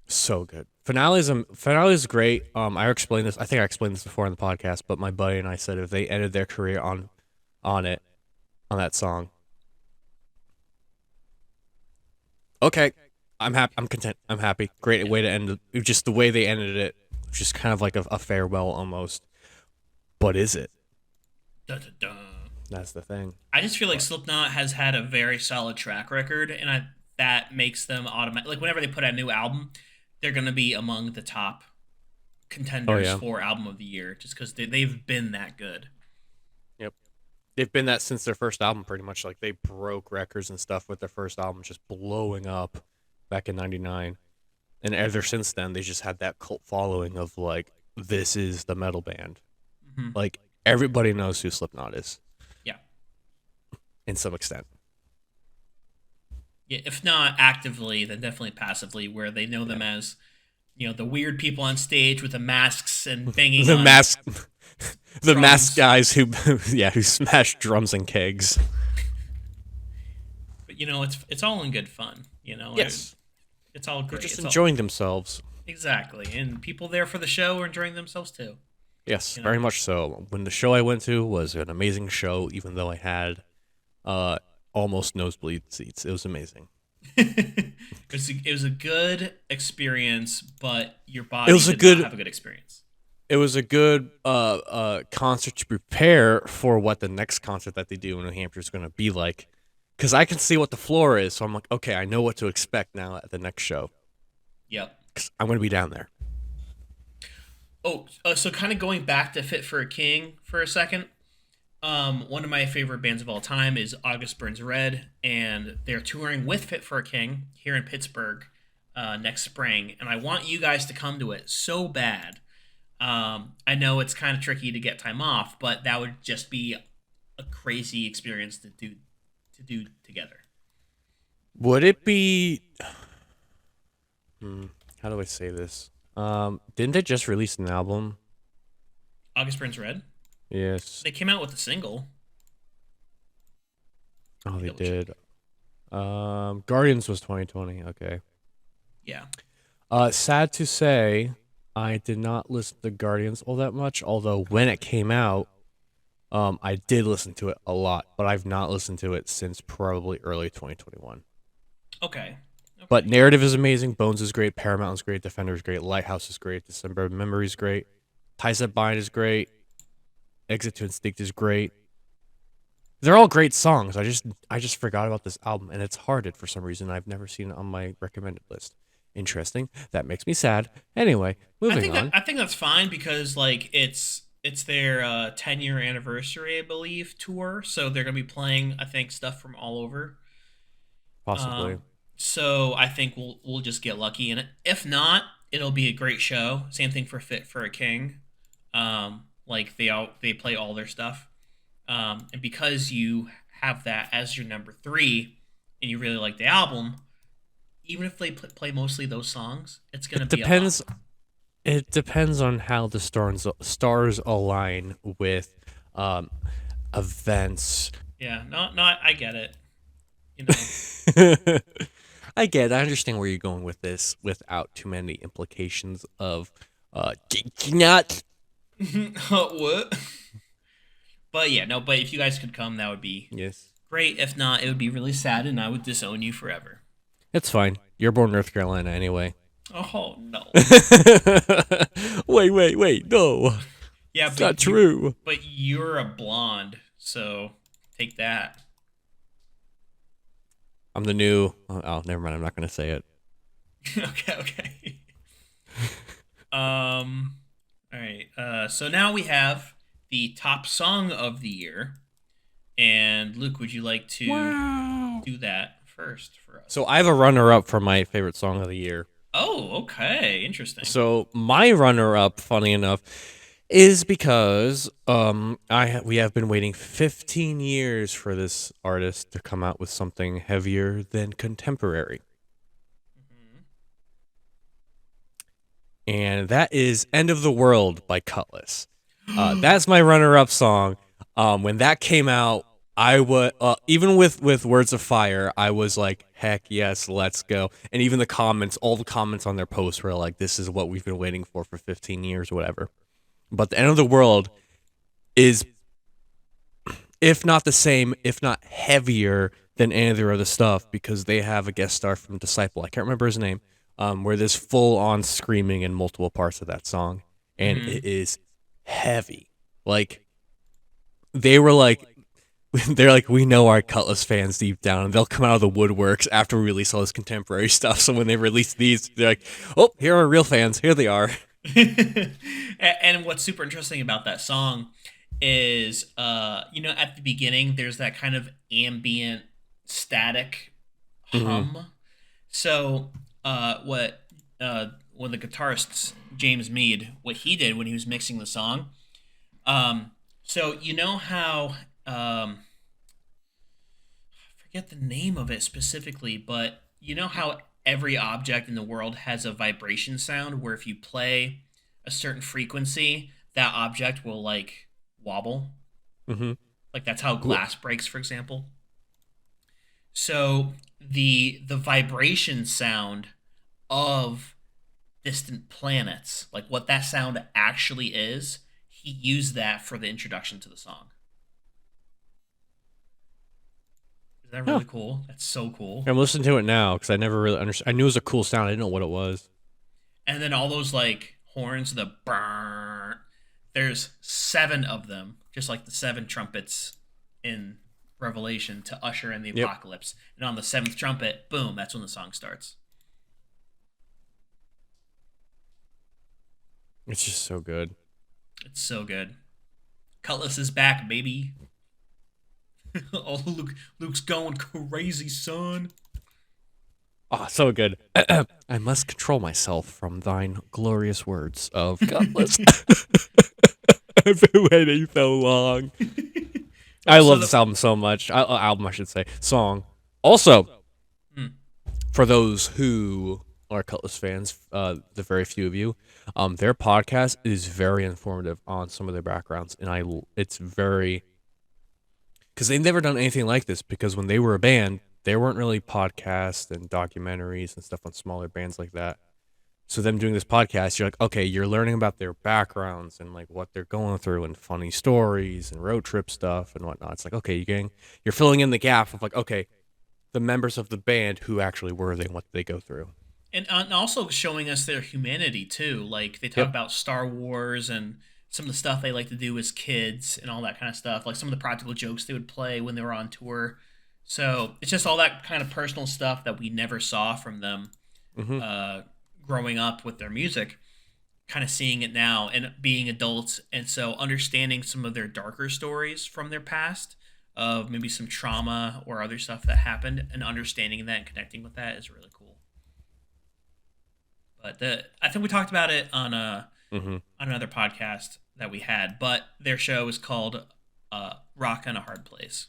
So good. Finale is great. I explained this. I think I explained this before in the podcast, but my buddy and I said if they ended their career on it on that song, okay, I'm happy. I'm content. I'm happy. Great Yeah. way to end it. Just the way they ended it, just kind of like a farewell almost. But is it? Dun, dun, dun. That's the thing. I just feel like But Slipknot has had a very solid track record, and that makes them automatic. Like whenever they put out a new album, they're gonna be among the top oh contenders yeah, for album of the year, just because they've been that good. yep. They've been that since their first album, pretty much. Like they broke records and stuff with their first album, just blowing up back in '99. And ever since then, they just had that cult following of like, this is the metal band. Hmm. Like everybody knows who Slipknot is Yeah, in some extent. yeah. If not actively, then definitely passively, where they know Yeah. them as the weird people on stage with the masks and banging The on mask, the mask drums. guys who, yeah, who smash drums and kegs. But it's all in good fun. Yes, It's all they're great. just It's all enjoying themselves. exactly, and people there for the show are enjoying themselves too. Yes, You know. very much so. When the show I went to was an amazing show, even though I had uh almost nosebleed seats. It was amazing. It was a good experience, but your It body was a did not good have a good experience. it was a good concert to prepare for what the next concert that they do in New Hampshire is going to be like. Because I can see what the floor is, so I'm like, okay, I know what to expect now at the next show. Yep. 'Cause I'm going to be down there. So kind of going back to Fit for a King for a second. One of my favorite bands of all time is August Burns Red, and they're touring with Fit for a King here in Pittsburgh next spring, and I want you guys to come to it so bad. I know it's kind of tricky to get time off, but that would just be a crazy experience to do together. Would it be? Hmm, how do I say this? Didn't they just release an album? August Burns Red. Yes. They came out with a single. Let Oh, me they double check. did. Guardians was 2020. Okay. Yeah. Sad to say, I did not listen to Guardians all that much. Although when it came out, I did listen to it a lot, but I've not listened to it since probably early 2021. Okay. But Okay. narrative is amazing. Bones is great. Paramount is great. Defender is great. Lighthouse is great. December Memory is great. Ties That Bind is great. Exit to Instinct is great. They're all great songs. I just forgot about this album, and it's Hearted for some reason. I've never seen it on my recommended list. Interesting. That makes me sad. Anyway, moving on. I think that's fine because like it's their 10-year anniversary, I believe, tour. So they're gonna be playing, I think, stuff from all over. Possibly. Um, so I think we'll just get lucky, and if not, it'll be a great show. Same thing for Fit for a King. Like they play all their stuff, and because you have that as your number three, and you really like the album, even if they play mostly those songs, it's gonna It be a bop. depends. It depends on how the stars align with um, events. Yeah, no, I get it. You know, I get it. I understand where you're going with this without too many implications of not. what? But yeah, no. But if you guys could come, that would be Yes. great. If not, it would be really sad, and I would disown you forever. It's fine. You're born in North Carolina anyway. Oh no. Wait. No. Yeah, It's not true. but you're a blonde, so take that. I'm the new. Oh, never mind. I'm not going to say it. Okay, okay. Um. All right. So now we have the top song of the year, and Luke, would you like to Wow. do that first for So us? I have a runner up for my favorite song of the year. Oh, okay. Interesting. So my runner up, funny enough, is because we have been waiting 15 years for this artist to come out with something heavier than contemporary. Hmm. And that is End of the World by Cutlass. That's my runner-up song. When that came out, I was even with Words of Fire, I was like, heck yes, let's go. And even the comments, all the comments on their posts were like, this is what we've been waiting for 15 years, whatever. But the End of the World is, if not the same, if not heavier than any of their other stuff, because they have a guest star from Disciple. I can't remember his name. Where there's full on screaming in multiple parts of that song, and Hmm. it is heavy. Like they were like, they're like, we know our Cutlass fans deep down, and they'll come out of the woodworks after we release all this contemporary stuff. So when they release these, they're like, oh, here are real fans. Here they are. And what's super interesting about that song is, at the beginning, there's that kind of ambient static Hmm. hum. So, what one of the guitarists, James Mead, what he did when he was mixing the song. So you know how I forget the name of it specifically, but you know how every object in the world has a vibration sound where if you play a certain frequency, that object will like wobble. Hmm. Like that's how glass breaks, for example. So the vibration sound of distant planets, like what that sound actually is, he used that for the introduction to the song. Is that Huh. really cool? That's so cool. I'm listening to it now because I never really understood. I knew it was a cool sound. I didn't know what it was. And then all those like horns, the burn. There's seven of them, just like the seven trumpets in Revelation to usher in the Yep. apocalypse. And on the seventh trumpet, boom, that's when the song starts. It's just so good. It's so good. Cutlass is back, baby. Oh, Luke's going crazy, son. Ah, so good. I must control myself from thine glorious words of Gutless. I've been waiting so long. I Also, love this album so much. Album, I should say. Song. Also, hmm, for those who are Cutlass fans, the very few of you, their podcast is very informative on some of their backgrounds, and it's very because they've never done anything like this. Because when they were a band, there weren't really podcasts and documentaries and stuff on smaller bands like that. So them doing this podcast, you're like, okay, you're learning about their backgrounds and like what they're going through and funny stories and road trip stuff and whatnot. It's like, okay, you're filling in the gap of like, okay, the members of the band, who actually were they and what did they go through. and also showing us their humanity too. Like they talk Yep. about Star Wars and some of the stuff they like to do as kids and all that kind of stuff. Like some of the practical jokes they would play when they were on tour. So it's just all that kind of personal stuff that we never saw from them Mm-hmm. uh, growing up with their music. Kind of seeing it now and being adults, and so understanding some of their darker stories from their past of maybe some trauma or other stuff that happened, and understanding that and connecting with that is really cool. But I think we talked about it Mm-hmm. on another podcast that we had. But their show is called "Rock in a Hard Place."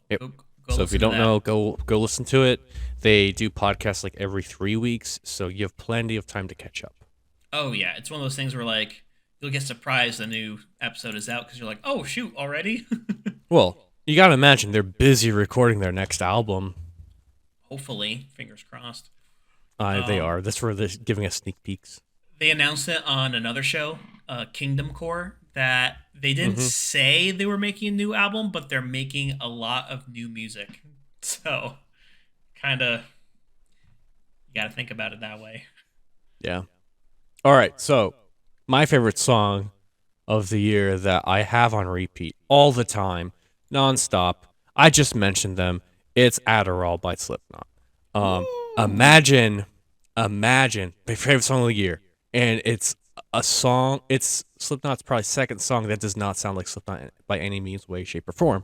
Yep. So go So if you listen to don't that. know, go listen to it. They do podcasts like every 3 weeks, so you have plenty of time to catch up. Oh yeah, it's one of those things where like you'll get surprised the new episode is out because you're like, oh shoot, already. Well, you gotta imagine they're busy recording their next album. Hopefully, fingers crossed. They Um, are. That's where they're giving us sneak peeks. they announced it on another show, Kingdom Core, that they didn't Mm-hmm. say they were making a new album, but they're making a lot of new music. So, kind of, you got to think about it that way. Yeah. All right. So my favorite song of the year that I have on repeat all the time, nonstop. I just mentioned them. It's Adderall by Slipknot. Woo! Imagine, imagine my favorite song of the year, and it's a song. It's Slipknot's probably second song that does not sound like Slipknot by any means, way, shape, or form.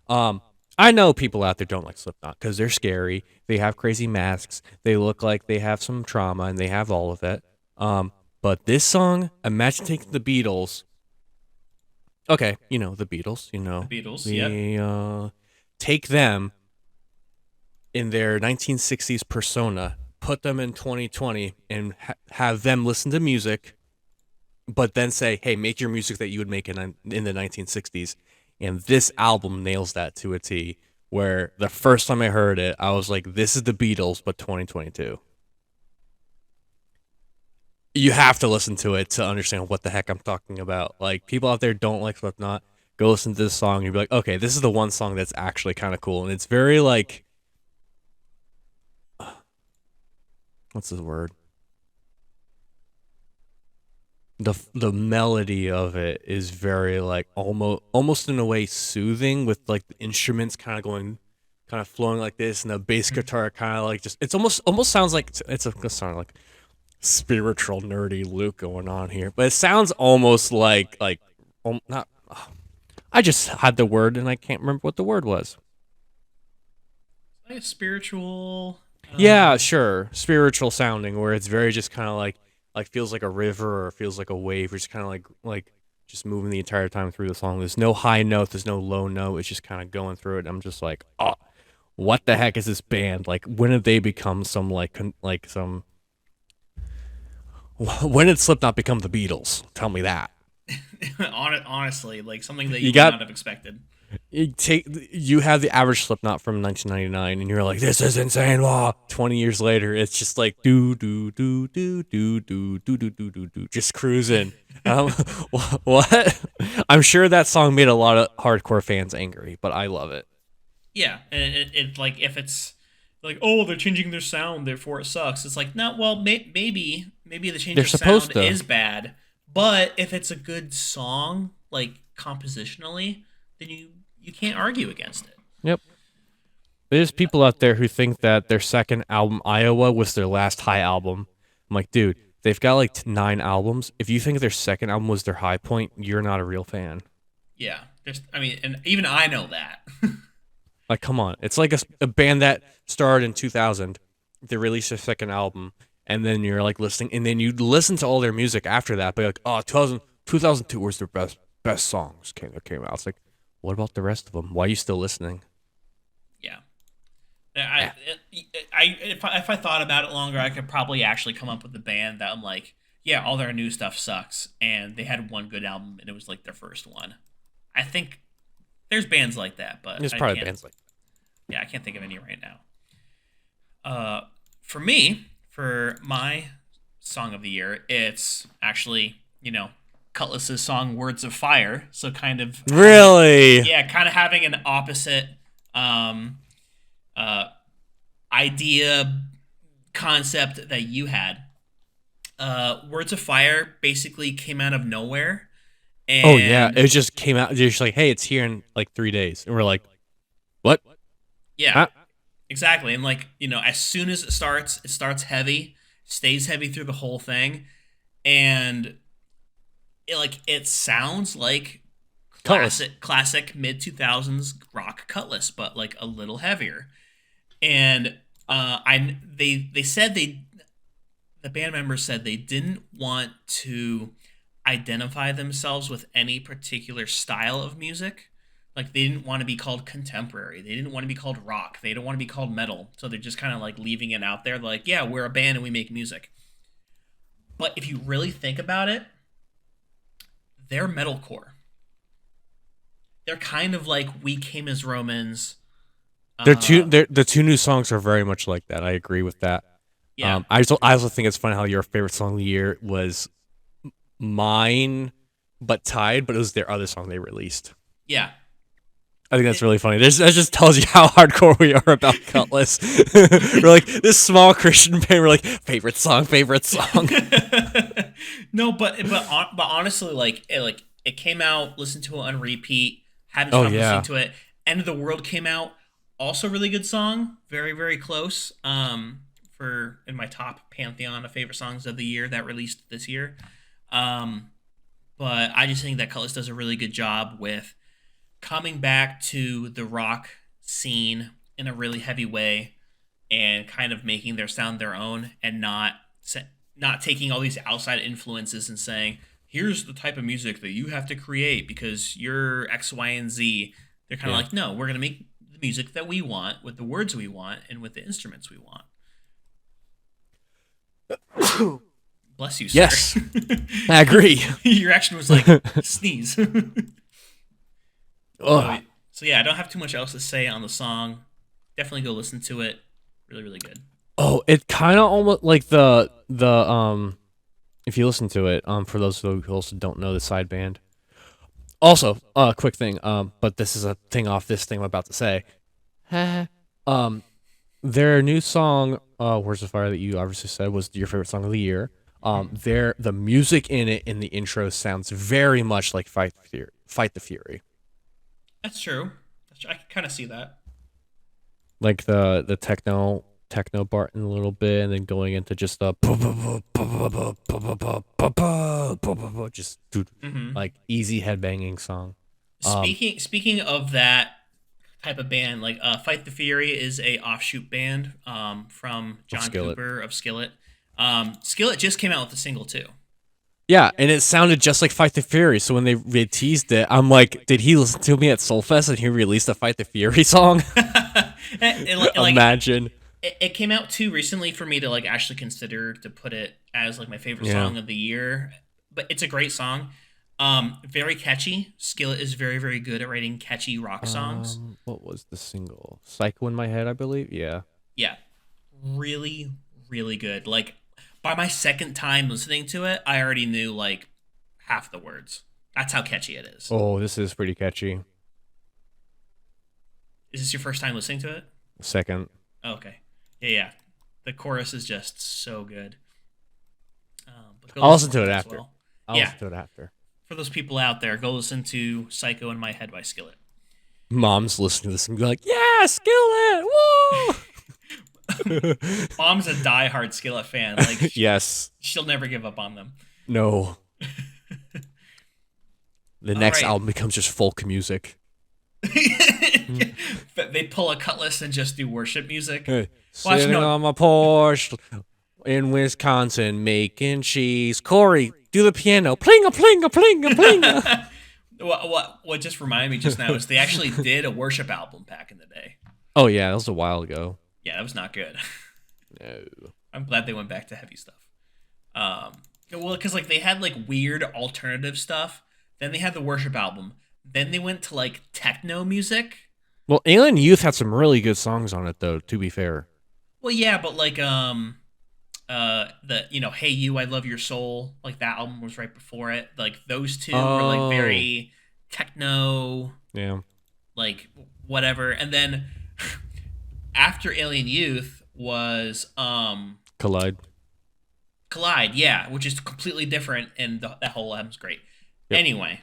Um, I know people out there don't like Slipknot because they're scary. They have crazy masks. They look like they have some trauma, and they have all of it. Um, but this song, imagine taking the Beatles. Okay, you know the Beatles. You The know Beatles, yep. the take them in their 1960s persona, put them in 2020, and have them listen to music, but then say, "Hey, make your music that you would make in the 1960s." And this album nails that to a T. Where the first time I heard it, I was like, "This is the Beatles, but 2022." You have to listen to it to understand what the heck I'm talking about. Like people out there don't like Slipknot. Go listen to this song and you'll be like, okay, this is the one song that's actually kind of cool, and it's very like, what's the word? The melody of it is very like almost in a way soothing, with like the instruments kind of going, kind of flowing like this, and the bass guitar kind of like just, it's almost sounds like it's a sound like spiritual nerdy Luke going on here, but it sounds almost like not. I just had the word and I can't remember what the word was. Like a spiritual. Yeah, sure, spiritual sounding, where it's very just kind of like feels like a river or feels like a wave, or just kind of like just moving the entire time through the song. There's no high note, there's no low note. It's just kind of going through it. I'm just like, oh, what the heck is this band? Like, when did they become some like some? When did Slipknot become the Beatles? Tell me that. Honestly, like something that You you would got not have expected. you have the average Slipknot from 1999, and you're like, this is insane. Wow. 20 years later, it's just like do do do do do do do do do do do, just cruising. Um, what? I'm sure that song made a lot of hardcore fans angry, but I love it. Yeah, and it like if it's like, oh, they're changing their sound, therefore it sucks. It's like, no, well, maybe the change They're of supposed sound to. is bad, but if it's a good song, like compositionally, then you can't argue against it. Yep. There's people out there who think that their second album, Iowa, was their last high album. I'm like, dude, They've got like 9 albums. If you think their second album was their high point, you're not a real fan. Yeah, I mean, and even I know that. Like, come on. It's like a band that started in 2000. They released their second album, and then you're like listening, and then you listen to all their music after that, but you're like, oh, 2002 was their best songs that came out. It's like, what about the rest of them? Why are you still listening? Yeah. Eh. If I thought about it longer, I could probably actually come up with a band that I'm like, yeah, all their new stuff sucks, and they had one good album, and it was like their first one. I think there's bands like that, but There's I probably can't. bands like Yeah, I can't think of any right now. For me, for my song of the year, it's actually Cutlass's song "Words of Fire." So kind of Really? yeah, kind of having an opposite um, uh, idea concept that you had. Words of Fire basically came out of nowhere, Oh yeah, and it just came out. They're just like, hey, it's here in like 3 days, and we're like, what? yeah, Huh? exactly. And like as soon as it starts heavy, stays heavy through the whole thing, and it sounds like Cutlass. classic mid 2000s rock Cutlass, but like a little heavier. And they said the band members said they didn't want to identify themselves with any particular style of music. Like they didn't want to be called contemporary. They didn't want to be called rock. They don't want to be called metal. So they're just kind of like leaving it out there. Like, yeah, we're a band and we make music. But if you really think about it, they're metalcore. They're kind of like We Came as Romans. The two new songs are very much like that. I agree with that. Yeah, I also think it's funny how your favorite song of the year was mine, but tied. But it was their other song they released. yeah. I think that's really funny. That just tells you how hardcore we are about Cutlass. We're like this small Christian band. We're like favorite song, favorite song. No, but honestly, it came out. Listened to it on repeat. Haven't Oh stopped yeah, listening to it. End of the World came out. Also, really good song. Very very close. For in my top pantheon of favorite songs of the year that released this year. But I just think that Cutlass does a really good job with coming back to the rock scene in a really heavy way and kind of making their sound their own and not taking all these outside influences and saying here's the type of music that you have to create because you're X, Y, and Z. They're kind of yeah. like, no, we're going to make the music that we want with the words we want and with the instruments we want. Bless you, sir. Yes, I agree. Your action was like sneeze. Ugh. So yeah, I don't have too much else to say on the song. Definitely go listen to it. Really, really good. Oh, it kind of almost like the if you listen to it, for those who also don't know the side band. Also, quick thing, but this is a thing off this thing I'm about to say. Their new song, "Words of Fire" that you obviously said was your favorite song of the year. The music in it in the intro sounds very much like Fight the Fury. That's true. I can kind of see that. Like the techno part in a little bit, and then going into just the just Hmm. like easy headbanging song. Speaking of that type of band, like Fight the Fury is a offshoot band from John Skillet. Cooper of Skillet. Skillet just came out with a single too. Yeah, and it sounded just like Fight the Fury. So when they teased it, I'm like, did he listen to me at Soulfest and he released a Fight the Fury song? Imagine. It came out too recently for me to like actually consider to put it as like my favorite Yeah. song of the year. But it's a great song. Very catchy. Skillet is very, very good at writing catchy rock songs. What was the single? Psycho in My Head, I believe. Yeah. Yeah. Really, really good. Like by my second time listening to it, I already knew like half the words. That's how catchy it is. Oh, this is pretty catchy. Is this your first time listening to it? Second. Oh, okay. Yeah. The chorus is just so good. But go I'll listen to it as after. well. I'll Yeah. listen to it after. For those people out there, go listen to Psycho in My Head by Skillet. Mom's listening to this and be like, yeah, Skillet! Woo! Mom's a diehard Skillet fan. Like Yes. she'll never give up on them. No. The All next right. album becomes just folk music. They pull a cutlass and just do worship music. Hey, Well, actually, sitting no. on my porch in Wisconsin making cheese. Corey, do the piano. Pling a pling a pling a pling. What just reminded me just now is they actually did a worship album back in the day. Oh yeah, that was a while ago. Yeah, that was not good. No. I'm glad they went back to heavy stuff. Well, because like they had like weird alternative stuff. Then they had the worship album. Then they went to like techno music. Well, Alien Youth had some really good songs on it, though. To be fair. Well, yeah, but like the Hey You, I Love Your Soul, like that album was right before it. Like those two were like Oh. very techno, Yeah. like whatever. And then after Alien Youth was Collide. Collide, yeah, which is completely different, and that whole album's great. Yep. Anyway,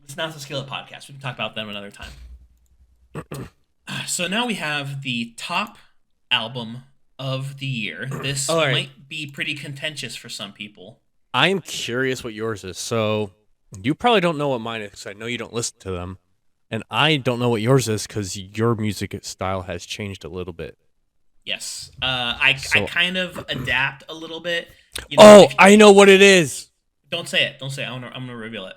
it's not the Skillet podcast. We can talk about them another time. So now we have the top album of the year. This All right. might be pretty contentious for some people. I am curious what yours is. So you probably don't know what mine is because I know you don't listen to them, and I don't know what yours is because your music style has changed a little bit. Yes, I So- kind of adapt a little bit. Oh, if you- I know what it is. don't say it. Don't say it. I'm gonna reveal it.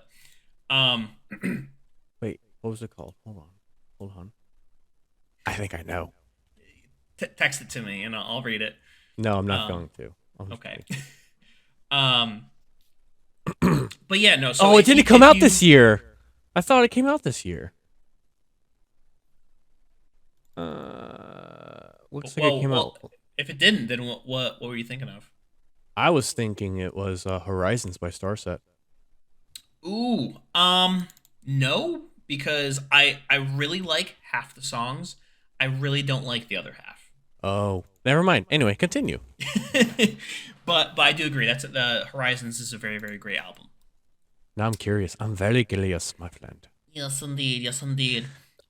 Wait, what was it called? Hold on. I think I know. Text it to me and I'll read it. No, I'm not Um, going to. Okay. But yeah, no. So Oh, it if you- didn't come if out you- this year. I thought it came out this year. Looks like it came out. If it didn't, then what were you thinking of? I was thinking it was Horizons by Starset. Ooh, no, because I really like half the songs. I really don't like the other half. Oh, never mind. Anyway, continue. but I do agree. That's the Horizons is a very very great album. Now I'm curious. I'm very curious, my friend. Yes, indeed. Yes, indeed.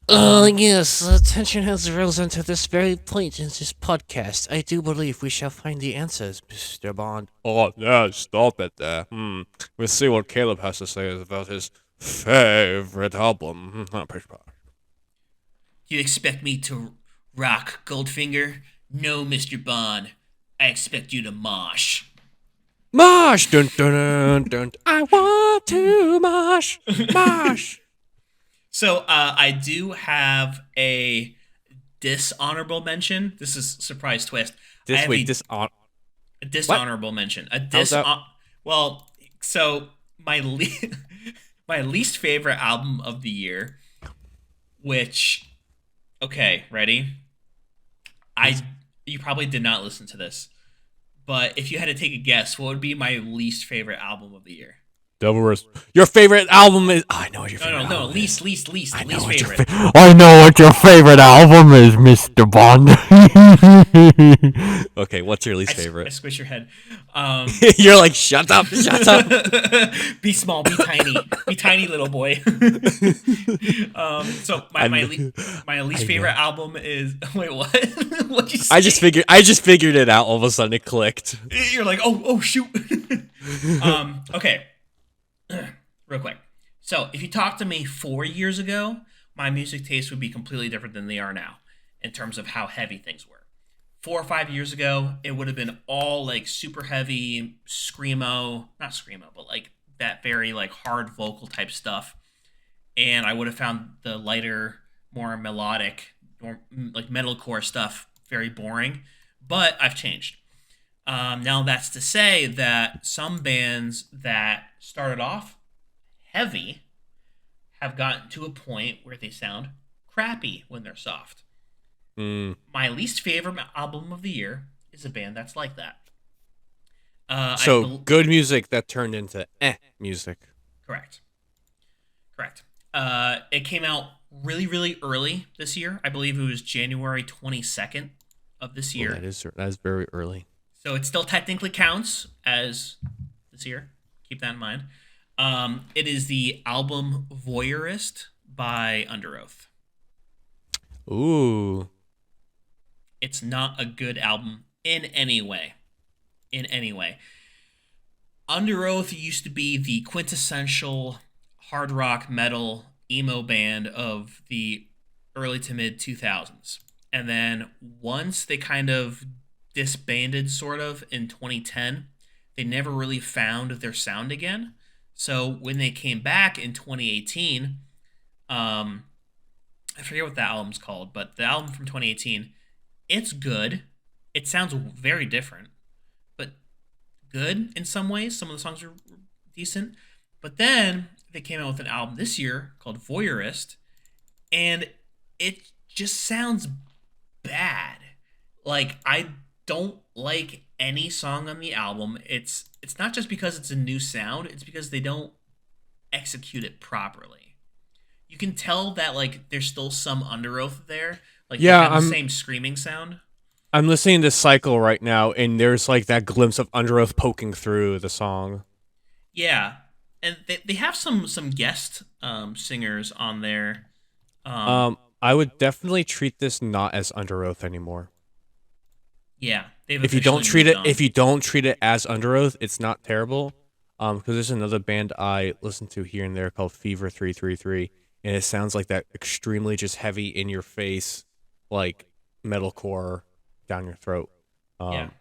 Yes, attention has risen to this very point in this podcast. I do believe we shall find the answers, Mr. Bond. Oh, yeah, stop it there. We'll see what Caleb has to say about his favorite album. You expect me to rock Goldfinger? No, Mr. Bond. I expect you to mosh. Mosh! Dun, dun, dun, dun. I want to mosh! Mosh! So I do have a dishonorable mention. This is surprise twist. I have a dishonorable mention. How's that? Well, so my my least favorite album of the year, which okay, ready? You probably did not listen to this, but if you had to take a guess, what would be my least favorite album of the year? Devil Wars. Your favorite album is. Oh, I know what your favorite No, album is. least I know what favorite. I know what your favorite album is, Mr. Bond. Okay, what's your least I favorite? squish your head. You're like, shut up, shut up. Be small, be tiny, little boy. So my least favorite album is wait, what? What'd you say? I just figured it out. All of a sudden, it clicked. You're like, oh shoot. Okay. Real quick. So if you talked to me 4 years ago, my music tastes would be completely different than they are now in terms of how heavy things were. 4 or 5 years ago, it would have been all like super heavy screamo, not screamo, but like that very like hard vocal type stuff. And I would have found the lighter, more melodic, more like metalcore stuff very boring. But I've changed. Now that's to say that some bands that started off heavy have gotten to a point where they sound crappy when they're soft. My least favorite album of the year is a band that's like that. So good music that turned into music. Correct. It came out really, really early this year. I believe it was January 22nd of this year. Well, that is very early. So it still technically counts as this year. Keep that in mind. It is the album Voyeurist by Under Oath. Ooh. it's not a good album in any way. In any way. Under Oath used to be the quintessential hard rock metal emo band of the early to mid 2000s. And then once they kind of disbanded, sort of, in 2010, they never really found their sound again. So when they came back in 2018, um, I forget what that album's called, but the album from 2018, it's good. It sounds very different, but good in some ways. Some of the songs are decent. But then they came out with an album this year called Voyeurist, and it just sounds bad. Like, I don't like any song on the album. It's not just because it's a new sound, it's because they don't execute it properly. You can tell that, like, there's still some Under Oath there. Like, they Yeah, have the same screaming sound. I'm listening to Cycle right now, and there's like that glimpse of Under Oath poking through the song. Yeah. And they have some guest singers on there. Um, Um, I would definitely treat this not as Under Oath anymore. yeah, they've officially moved on. If you don't treat it as Under Oath, it's not terrible. Because there's another band I listen to here and there called Fever 333, and it sounds like that extremely just heavy in your face, like metalcore down your throat. Yeah, Um,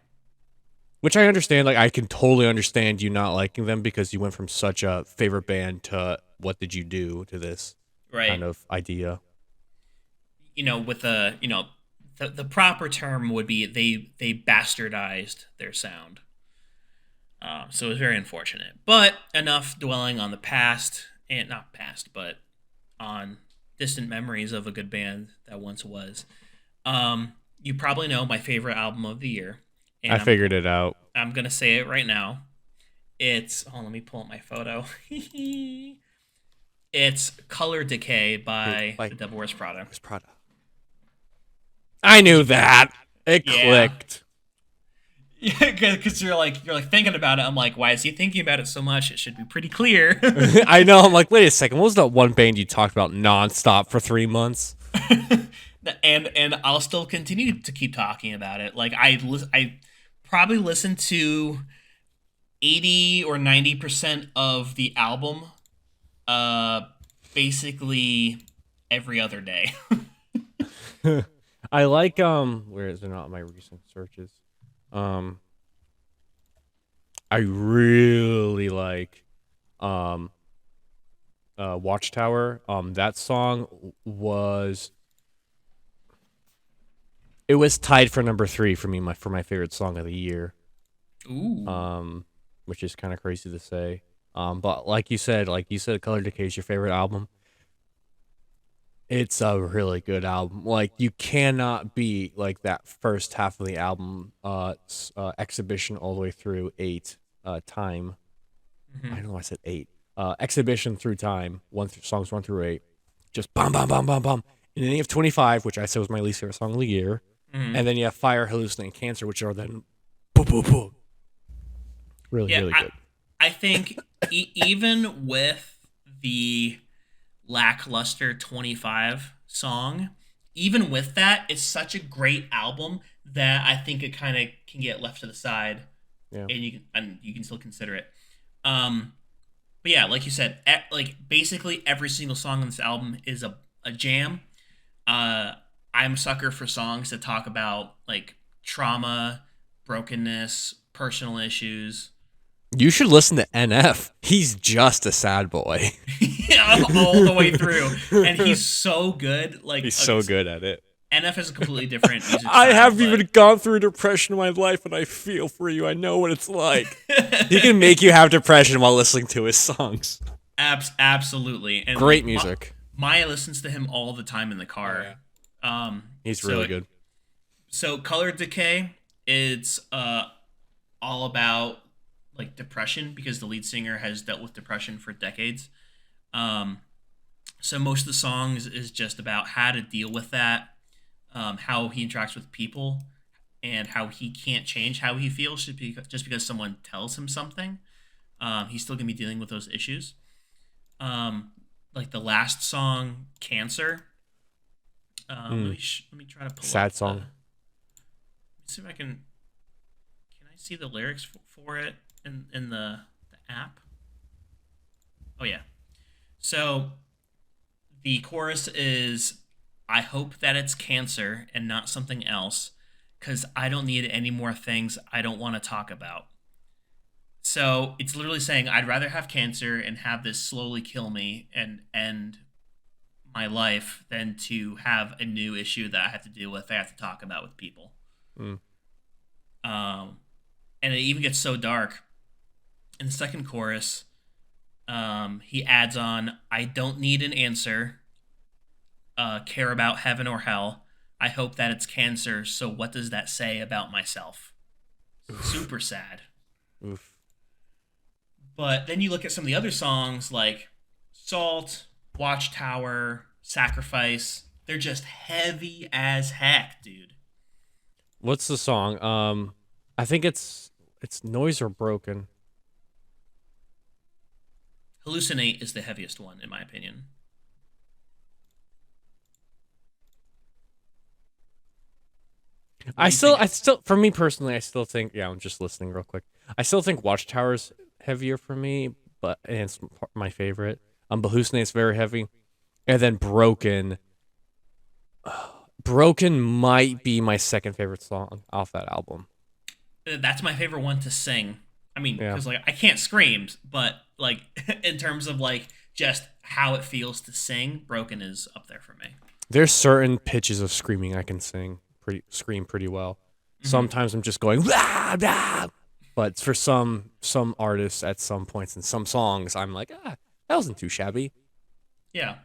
which I understand. Like I can totally understand you not liking them because you went from such a favorite band to what did you do to this right. kind of idea. With the proper term would be they bastardized their sound. So it was very unfortunate. But enough dwelling on the past, and not past, but on distant memories of a good band that once was. You probably know my favorite album of the year, I and figured it out. I'm gonna say it right now. It's let me pull up my photo. It's Color Decay by Like The Devil Wears Prada. Where's Prada? I knew that. It Yeah, clicked. yeah, because you're like thinking about it. I'm like, why is he thinking about it so much? It should be pretty clear. I know. I'm like, wait a second. What was that one band you talked about nonstop for 3 months? and I'll still continue to keep talking about it. Like I probably listened to 80 or 90% of the album, uh, basically every other day. I like where is it not my recent searches? Um I really like um Watchtower. That song was it was tied for number 3 for me for my favorite song of the year. Ooh. Um which is kind of crazy to say. But like you said Color Decay is your favorite album. It's a really good album. Like you cannot beat like that first half of the album, exhibition all the way through 8, time. I Hmm. don't know. I said 8. Exhibition through time. Songs 1 through 8. Just bum bum bum bum bum. And then you have 25, which I said was my least favorite song of the year. Hmm. And then you have Fire, Hallucinate, Cancer, which are then boo boo boo. Really Yeah, really I good. I think even with the lackluster 25 song, even with that, it's such a great album that I think it kind of can get left to the side, Yeah. and you can still consider it. Um, but yeah, like you said, like basically every single song on this album is a jam. Uh, I'm a sucker for songs that talk about like trauma, brokenness, personal issues. You should listen to NF. He's just a sad boy. Yeah, all the way through, and he's so good. Like, He's okay, so good at it. NF is a completely different music I style, have but even gone through depression in my life, and I feel for you. I know what it's like. He can make you have depression while listening to his songs. absolutely. And Great like music. Maya listens to him all the time in the Oh yeah, car. Um, he's so really good. so Color Decay, it's all about like depression because the lead singer has dealt with depression for decades. Um, so most of the songs is just about how to deal with that, how he interacts with people, and how he can't change how he feels just because someone tells him something. He's still gonna be dealing with those issues. Um, like the last song, "Cancer." Mm, Let me try to pull sad up the. song. Let's see if I can. Can I see the lyrics for it in the app? Oh yeah. So the chorus is, "I hope that it's cancer and not something else, because I don't need any more things I don't want to talk about." So it's literally saying, I'd rather have cancer and have this slowly kill me and end my life than to have a new issue that I have to deal with, I have to talk about with people. Mm. Um, and it even gets so dark. In the second chorus, he adds on, "I don't need an answer, care about heaven or hell. I hope that it's cancer, so what does that say about myself?" Oof. Super sad. Oof. But then you look at some of the other songs like Salt, Watchtower, Sacrifice. They're just heavy as heck, dude. What's the song? I think it's Noise or Broken. Hallucinate is the heaviest one, in my opinion. What do you think? I still, for me personally, I still think, yeah, I'm just listening real quick. I still think Watchtower's heavier for me, but and it's my favorite. But Hallucinate's very heavy, and then Broken. Broken might be my second favorite song off that album. That's my favorite one to sing. I mean, Yeah, because like I can't scream, but like in terms of like just how it feels to sing, Broken is up there for me. there's certain pitches of screaming I can scream pretty well. Hmm. Sometimes I'm just going blah, blah. But for some artists at some points in some songs, I'm like, that wasn't too shabby. Yeah,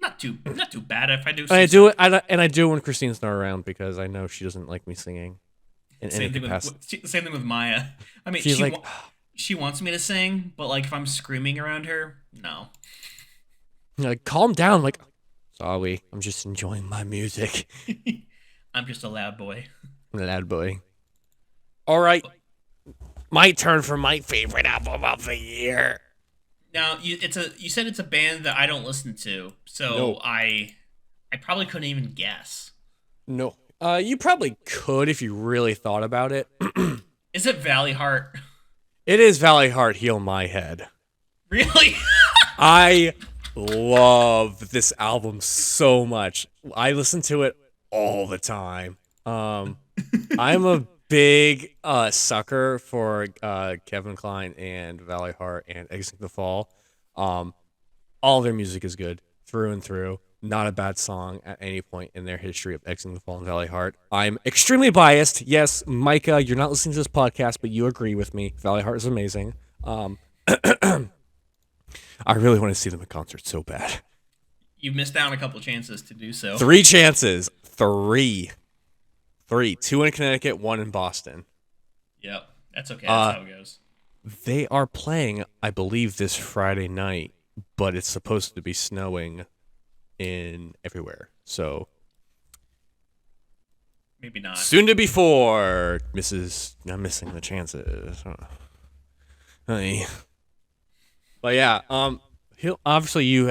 not too bad if I do And say so. I do it when Christine's not around because I know she doesn't like me singing in any Same thing capacity. with same thing with Maya. I mean, She's like, she wants me to sing, but like if I'm screaming around her, no. like calm down. Like, sorry, I'm just enjoying my music. I'm just a loud boy. Lad boy. All right, my turn for my favorite album of the year. Now you said it's a band that I don't listen to, so No, I probably couldn't even guess. no. You probably could if you really thought about it. Is it Valley Heart? It is Valley Heart Heal My Head. Really? I love this album so much. I listen to it all the time. I'm a big sucker for Kevin Kline and Valley Heart and Exit the Fall. Um, all their music is good through and through. Not a bad song at any point in their history of Exiting the Fall and Valley Heart. I'm extremely biased. Yes, Micah, you're not listening to this podcast, but you agree with me. Valley Heart is amazing. I really want to see them in concert so bad. You missed out on a couple chances to do so. Three chances. Three. Two in Connecticut, one in Boston. Yep, that's okay. That's Uh, how it goes. they are playing, I believe, this Friday night, but it's supposed to be snowing in everywhere. So Maybe not. soon to be four. I'm missing the chances. Hey. But yeah, he'll obviously you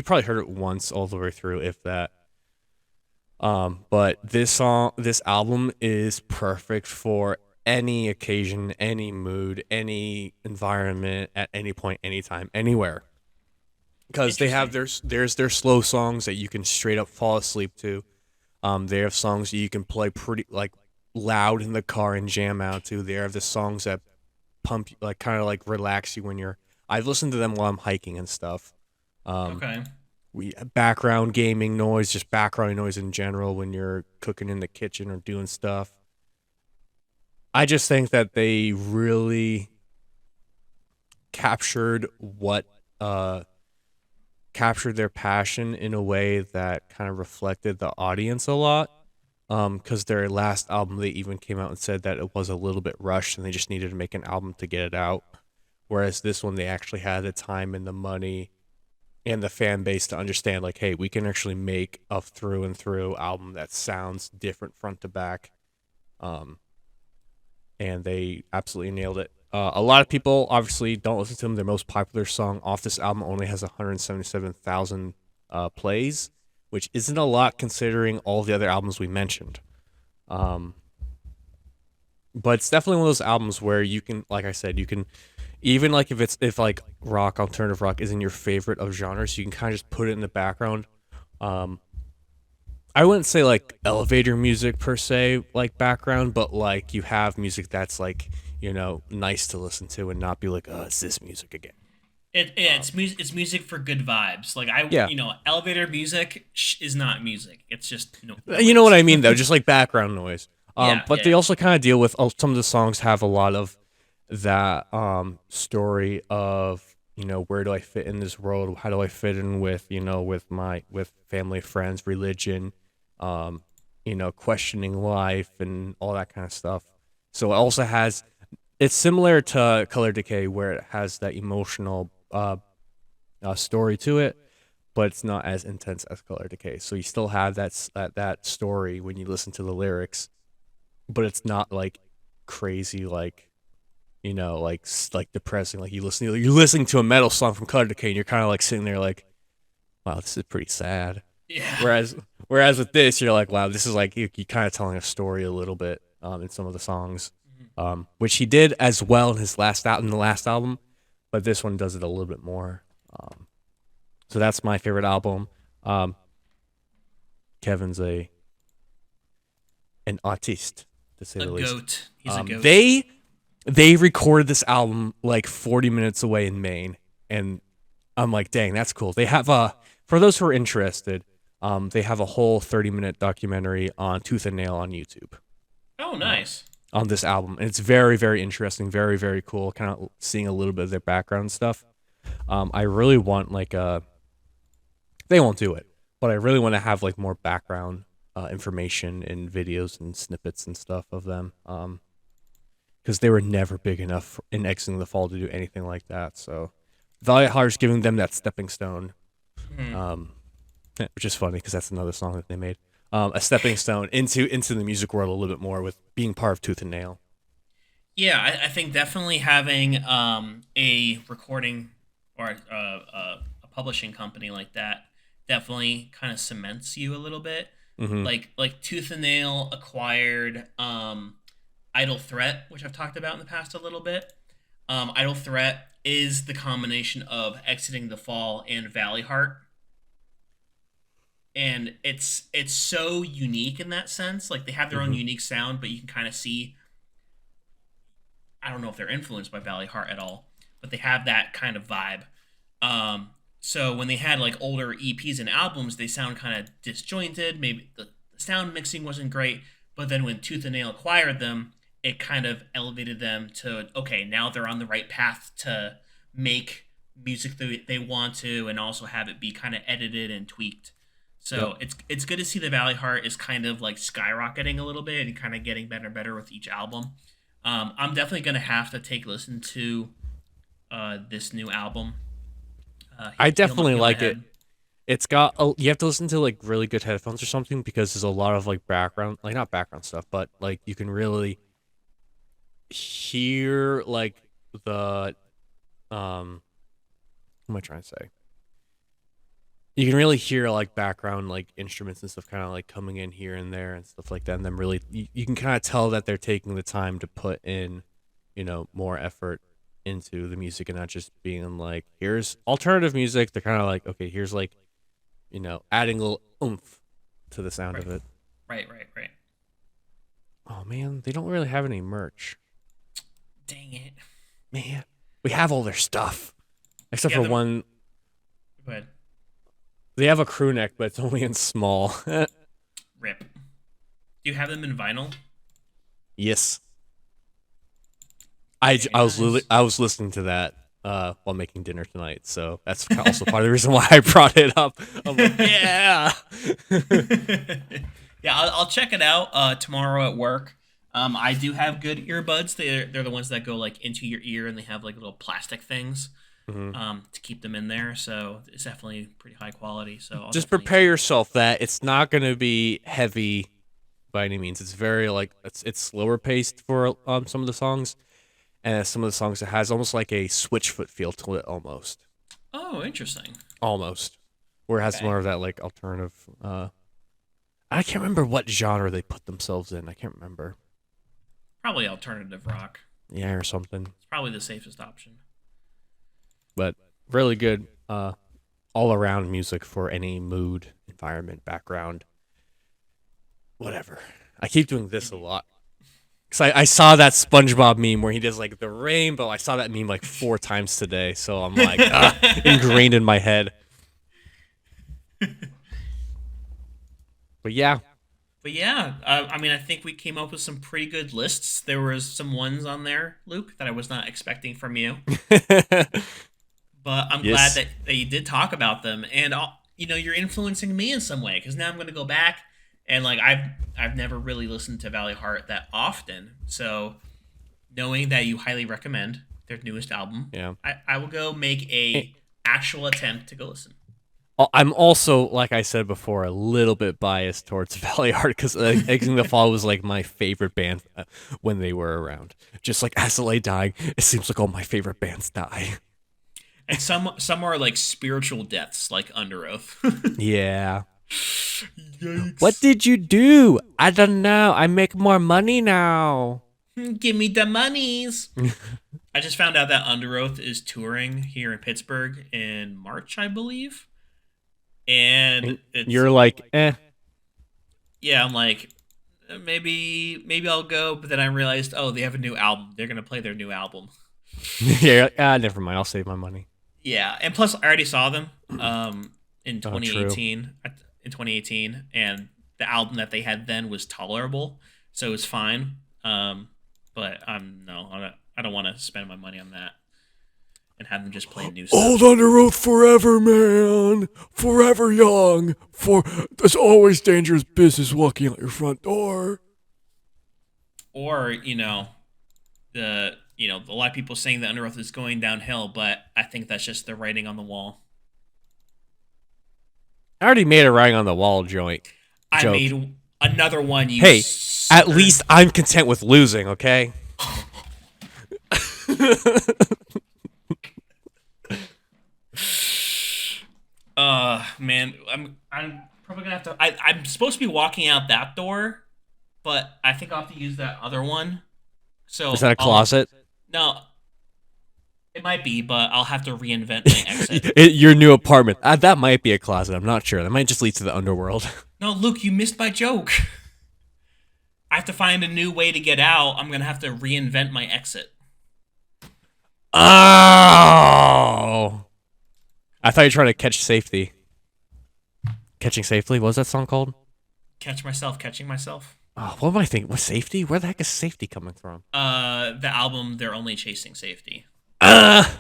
probably heard it once all the way through, if that. But this album is perfect for any occasion, any mood, any environment, at any point, anytime, anywhere. Because they have Interesting. there's their slow songs that you can straight up fall asleep to. They have songs that you can play pretty like loud in the car and jam out to. They have the songs that pump like kind of like relax you when you're. I've listened to them while I'm hiking and stuff. Um, Okay. we background gaming noise, just background noise in general when you're cooking in the kitchen or doing stuff. I just think that they really captured what captured their passion in a way that kind of reflected the audience a lot. Because their last album, they even came out and said that it was a little bit rushed and they just needed to make an album to get it out. Whereas this one, they actually had the time and the money and the fan base to understand, like, hey, we can actually make a through and through album that sounds different front to back. Um, and they absolutely nailed it. A lot of people obviously don't listen to them. Their most popular song off this album only has 177,000 plays, which isn't a lot considering all the other albums we mentioned. Um, but it's definitely one of those albums where you can, like I said, you can even like if like rock, alternative rock isn't your favorite of genres, you can kind of just put it in the background. Um, I wouldn't say like elevator music per se, like background, but like you have music that's like nice to listen to and not be like, oh, it's this music again. It's music. It's music for good vibes. Like Yeah, elevator music is not music. It's just you know what noise. I mean though, just like background noise. Yeah, But yeah, they yeah. also kind of deal with some of the songs have a lot of that story of where do I fit in this world? How do I fit in with with family, friends, religion, um, questioning life and all that kind of stuff. So it also has it's similar to Color Decay where it has that emotional story to it, but it's not as intense as Color Decay. So you still have that story when you listen to the lyrics, but it's not like crazy like like depressing. Like you're listening to a metal song from Color Decay, and you're kind of like sitting there like, wow, this is pretty sad. Yeah. Whereas whereas with this, you're like, wow, this is like you kind of telling a story a little bit in some of the songs, Mhm. which he did as well in his the last album, but this one does it a little bit more. Um, so that's my favorite album. Um, Kevin's a an artiste to say A the least. goat. He's a Um, goat. they they recorded this album like 40 minutes away in Maine, and I'm like, dang, that's cool. They have for those who are interested, they have a whole 30-minute documentary on Tooth and Nail on YouTube. Oh, Um, nice. on this album, and it's very, very interesting, very, very cool. Kind of seeing a little bit of their background stuff. I really want like they won't do it, but I really want to have like more background information and videos and snippets and stuff of them. Because they were never big enough in exiting the fall to do anything like that. So Valiant Heart's giving them that stepping stone, Mhm. um, which is funny because that's another song that they made. A stepping stone into the music world a little bit more with being part of Tooth and Nail. Yeah, I think definitely having a recording or a publishing company like that definitely kind of cements you a little bit. Hmm. Like Tooth and Nail acquired Idle Threat, which I've talked about in the past a little bit. Idle Threat is the combination of Exiting the Fall and Valley Heart, and it's so unique in that sense. Like they have their own Hmm. unique sound, but you can kind of see. I don't know if they're influenced by Valley Heart at all, but they have that kind of vibe. So when they had like older EPs and albums, they sound kind of disjointed. Maybe the sound mixing wasn't great, but then when Tooth and Nail acquired them, it kind of elevated them to okay, now they're on the right path to make music that they want to, and also have it be kind of edited and tweaked. Yep. So it's good to see the Valley Heart is kind of like skyrocketing a little bit and kind of getting better and better with each album. I'm definitely gonna have to take a listen to this new album. I Heal definitely Heal My like it. Head. It's got you have to listen to like really good headphones or something because there's a lot of like background, like not background stuff, but like you can really hear like the what am I trying to say? You can really hear like background like instruments and stuff kind of like coming in here and there and stuff like that, and then really you can kind of tell that they're taking the time to put in more effort into the music and not just being like here's alternative music. They're kind of like okay, here's like adding a little oomph to the sound Right, of it. right. Oh man, they don't really have any merch. Dang it. Man, we have all their stuff except Yeah, for them. one. Go ahead. They have a crew neck, but it's only in small. Rip. Do you have them in vinyl? Yes, Very nice. I was listening to that while making dinner tonight, so that's also part of the reason why I brought it up. I'm like, yeah. Yeah, I'll check it out tomorrow at work. I do have good earbuds. They're the ones that go like into your ear, and they have like little plastic things Hmm. to keep them in there. So it's definitely pretty high quality. So I'll Just definitely prepare check. yourself that it's not going to be heavy by any means. It's very like it's slower paced for some of the songs, and some of the songs it has almost like a Switchfoot feel to it, Oh, interesting. almost, where it has Okay. more of that like alternative. I can't remember what genre they put themselves in. I can't remember. Probably alternative rock. Yeah, or something. It's probably the safest option. But really good all around music for any mood, environment, background, whatever. I keep doing this a Indeed. lot. Cause I saw that SpongeBob meme where he does like the rainbow. I saw that meme like 4 times today, so I'm like ingrained in my head. But yeah, But yeah, I mean, I think we came up with some pretty good lists. There was some ones on there, Luke, that I was not expecting from you. But I'm glad yes, that you did talk about them, and you're influencing me in some way because now I'm going to go back and like I've never really listened to Valley Heart that often, so knowing that you highly recommend their newest album, yeah. I will go make Eh, a actual attempt to go listen. I'm also, like I said before, a little bit biased towards Valley Heart because Eggs in the Fall was like my favorite band when they were around. Just like as they dying, it seems like all my favorite bands die. And some are like spiritual deaths, like Under Oath. Yeah. What Yikes! did you do? I don't know. I make more money now. Give me the monies. I just found out that Under Oath is touring here in Pittsburgh in March, I believe. And And it's you're like, eh. yeah, I'm like maybe I'll go, but then I realized, oh, they have a new album. They're gonna play their new album. Yeah, you're like, never mind. I'll save my money. Yeah, and plus I already saw them in Oh, true. 2018 in 2018, and the album that they had then was tolerable, so it was fine. But I'm no, I don't want to spend my money on that and have them just play new Old stuff. under oath forever, man. Forever young. For there's always dangerous business walking out your front door. Or a lot of people saying that Under Oath is going downhill, but I think that's just the writing on the wall. I already made a writing on the wall joint I joke. made another one, you Hey, at sucker. least I'm content with losing, okay? Man, I'm probably gonna have to. I'm supposed to be walking out that door, but I think I'll have to use that other one. Is So that a I'll closet? no, it might be, but I'll have to reinvent my exit. Your new apartment. That might be a closet. I'm not sure. That might just lead to the underworld. No, Luke, you missed my joke. I have to find a new way to get out. I'm gonna have to reinvent my exit. Oh! I thought you were trying to catch safety. Catching safely? What was that song called? Catch myself, catching myself. Oh, what am I thinking? What safety? Where the heck is safety coming from? The album they're only chasing safety. Ah!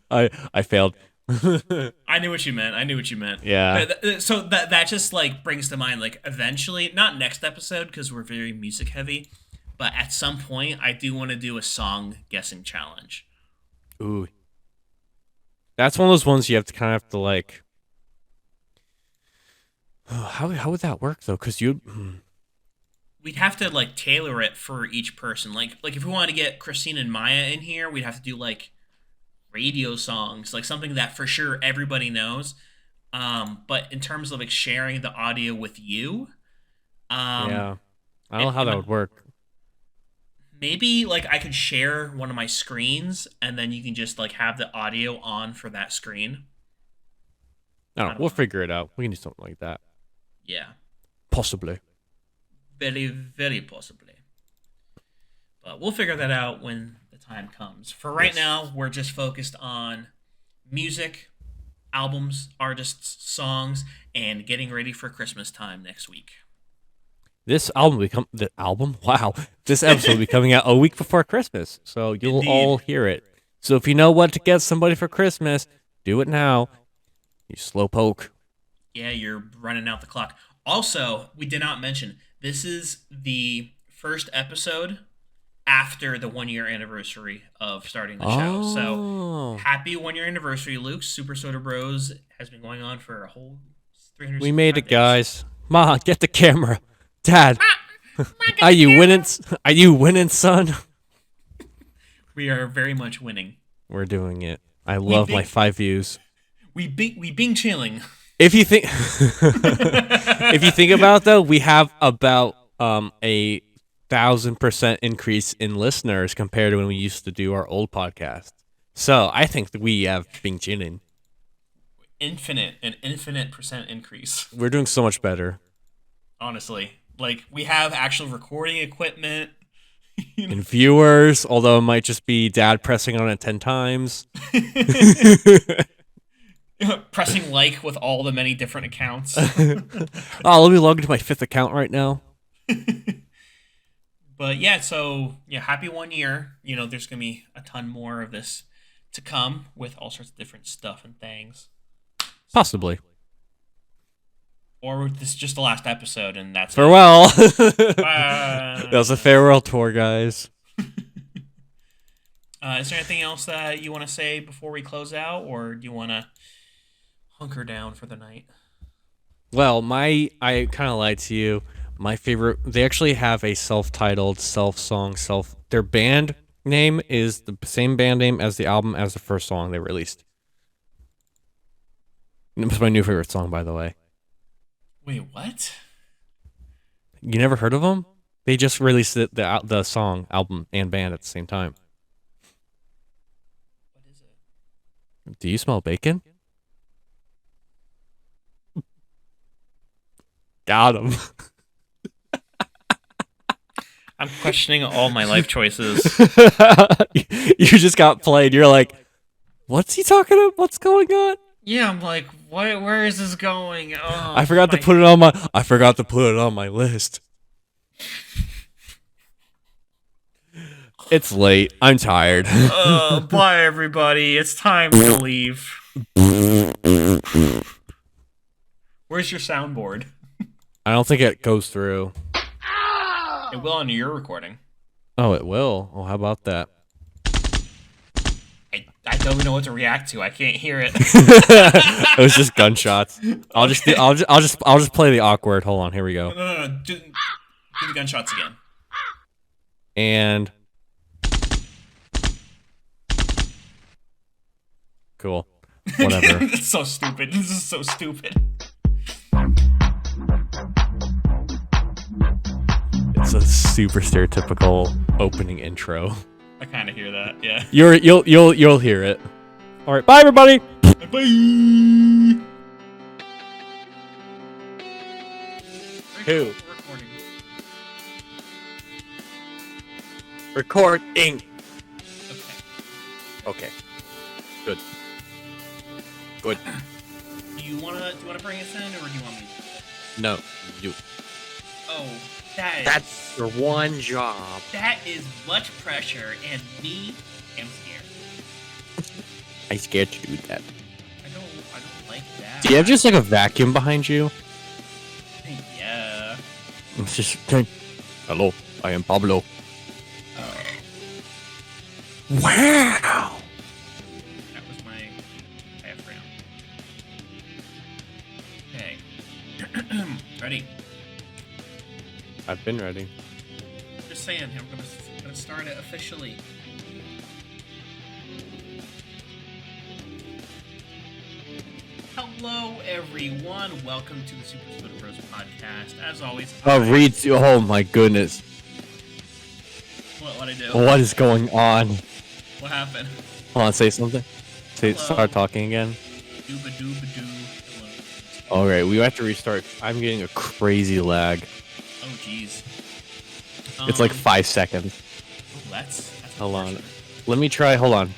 I failed. I knew what you meant. I knew what you meant. Yeah. So that just like brings to mind like eventually, not next episode because we're very music heavy, but at some point I do want to do a song guessing challenge. Ooh. That's one of those ones you have to kind of have to like. How would that work though? Because you. We'd have to like tailor it for each person. Like if we wanted to get Christine and Maya in here, we'd have to do like radio songs, like something that for sure everybody knows. But in terms of like sharing the audio with you, um, Yeah. I don't know how that would work. maybe like I could share one of my screens and then you can just like have the audio on for that screen. I don't I know. don't We'll know. figure it out. We can do something like that. Yeah, Possibly. very, very possibly. But we'll figure that out when the time comes. For right Yes. now, we're just focused on music, albums, artists, songs, and getting ready for Christmas time next week. This album become the album. Wow, this episode will be coming out a week before Christmas, so you'll all Indeed. hear it. So if you know what to get somebody for Christmas, do it now. You slowpoke. Yeah, you're running out the clock. Also, we did not mention this is the first episode after the 1 year anniversary of starting the show. So Oh, happy 1 year anniversary, Luke. Super Soda Bros has been going on for a whole we made 365 it, days. guys. Ma, get the camera. Dad, Get are the you winning? camera. Are you winning, son? We are very much winning. We're doing it. I We love my big 5 views. we bing chilling. If you think, if you think about it, though, we have about a 1,000% increase in listeners compared to when we used to do our old podcast. So I think that we have been tuning. An infinite percent increase. We're doing so much better. Honestly, like we have actual recording equipment. And viewers, although it might just be Dad pressing on it 10 times. Pressing like with all the many different accounts. Oh, let me log into my 5th account right now. But yeah, so yeah, happy 1 year. There's gonna be a ton more of this to come with all sorts of different stuff and things. Possibly. Or this is just the last episode, and that's farewell. That was a farewell tour, guys. Is there anything else that you want to say before we close out, or do you want to hunker down for the night? Well, I kind of lied to you. My favorite, they actually have a self-titled, their band name is the same band name as the album as the first song they released. It was my new favorite song, by the way. Wait, what? You never heard of them? They just released the song, album, and band at the same time. What is it? Do you smell bacon? Got him. I'm questioning all my life choices. You just got played. You're like, what's he talking about? What's going on? Yeah, I'm like, what? Where is this going? Oh, I forgot to put it on my list. It's late. I'm tired. Bye, everybody. It's time to leave. Where's your soundboard? I don't think it goes through. It will on your recording. Oh, it will. Oh, how about that? I don't know what to react to. I can't hear it. It was just gunshots. I'll just play the awkward. Hold on. Here we go. No. Do the gunshots again. And cool. Whatever. It's so stupid. This is so stupid. It's a super stereotypical opening intro. I kind of hear that. Yeah. You'll hear it. All right. Bye, everybody. Bye. Who? Recording. Okay. Good. Do you wanna bring us in, or do you want me to? No, you. Oh, that's your one job. That is much pressure, and me am scared. I'm scared to do that. I don't like that. Do you have just like a vacuum behind you? Yeah. It's just hello, I am Pablo. Wow. That was my diaphragm. Okay. Ready? I've been ready. Just saying, I'm gonna start it officially. Hello, everyone. Welcome to the Super Splitter Bros podcast. As always, Oh my goodness. What I do? What is going on? What happened? Hold on, say something. Start talking again. Dooba dooba doo. Hello. Alright, we have to restart. I'm getting a crazy lag. Oh, jeez. It's like 5 seconds. Oh, that's hold on. Let me try. Hold on.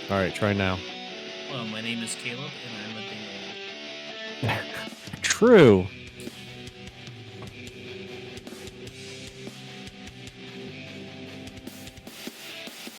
Alright, try now. Hello, my name is Caleb, and I'm a dingo. True.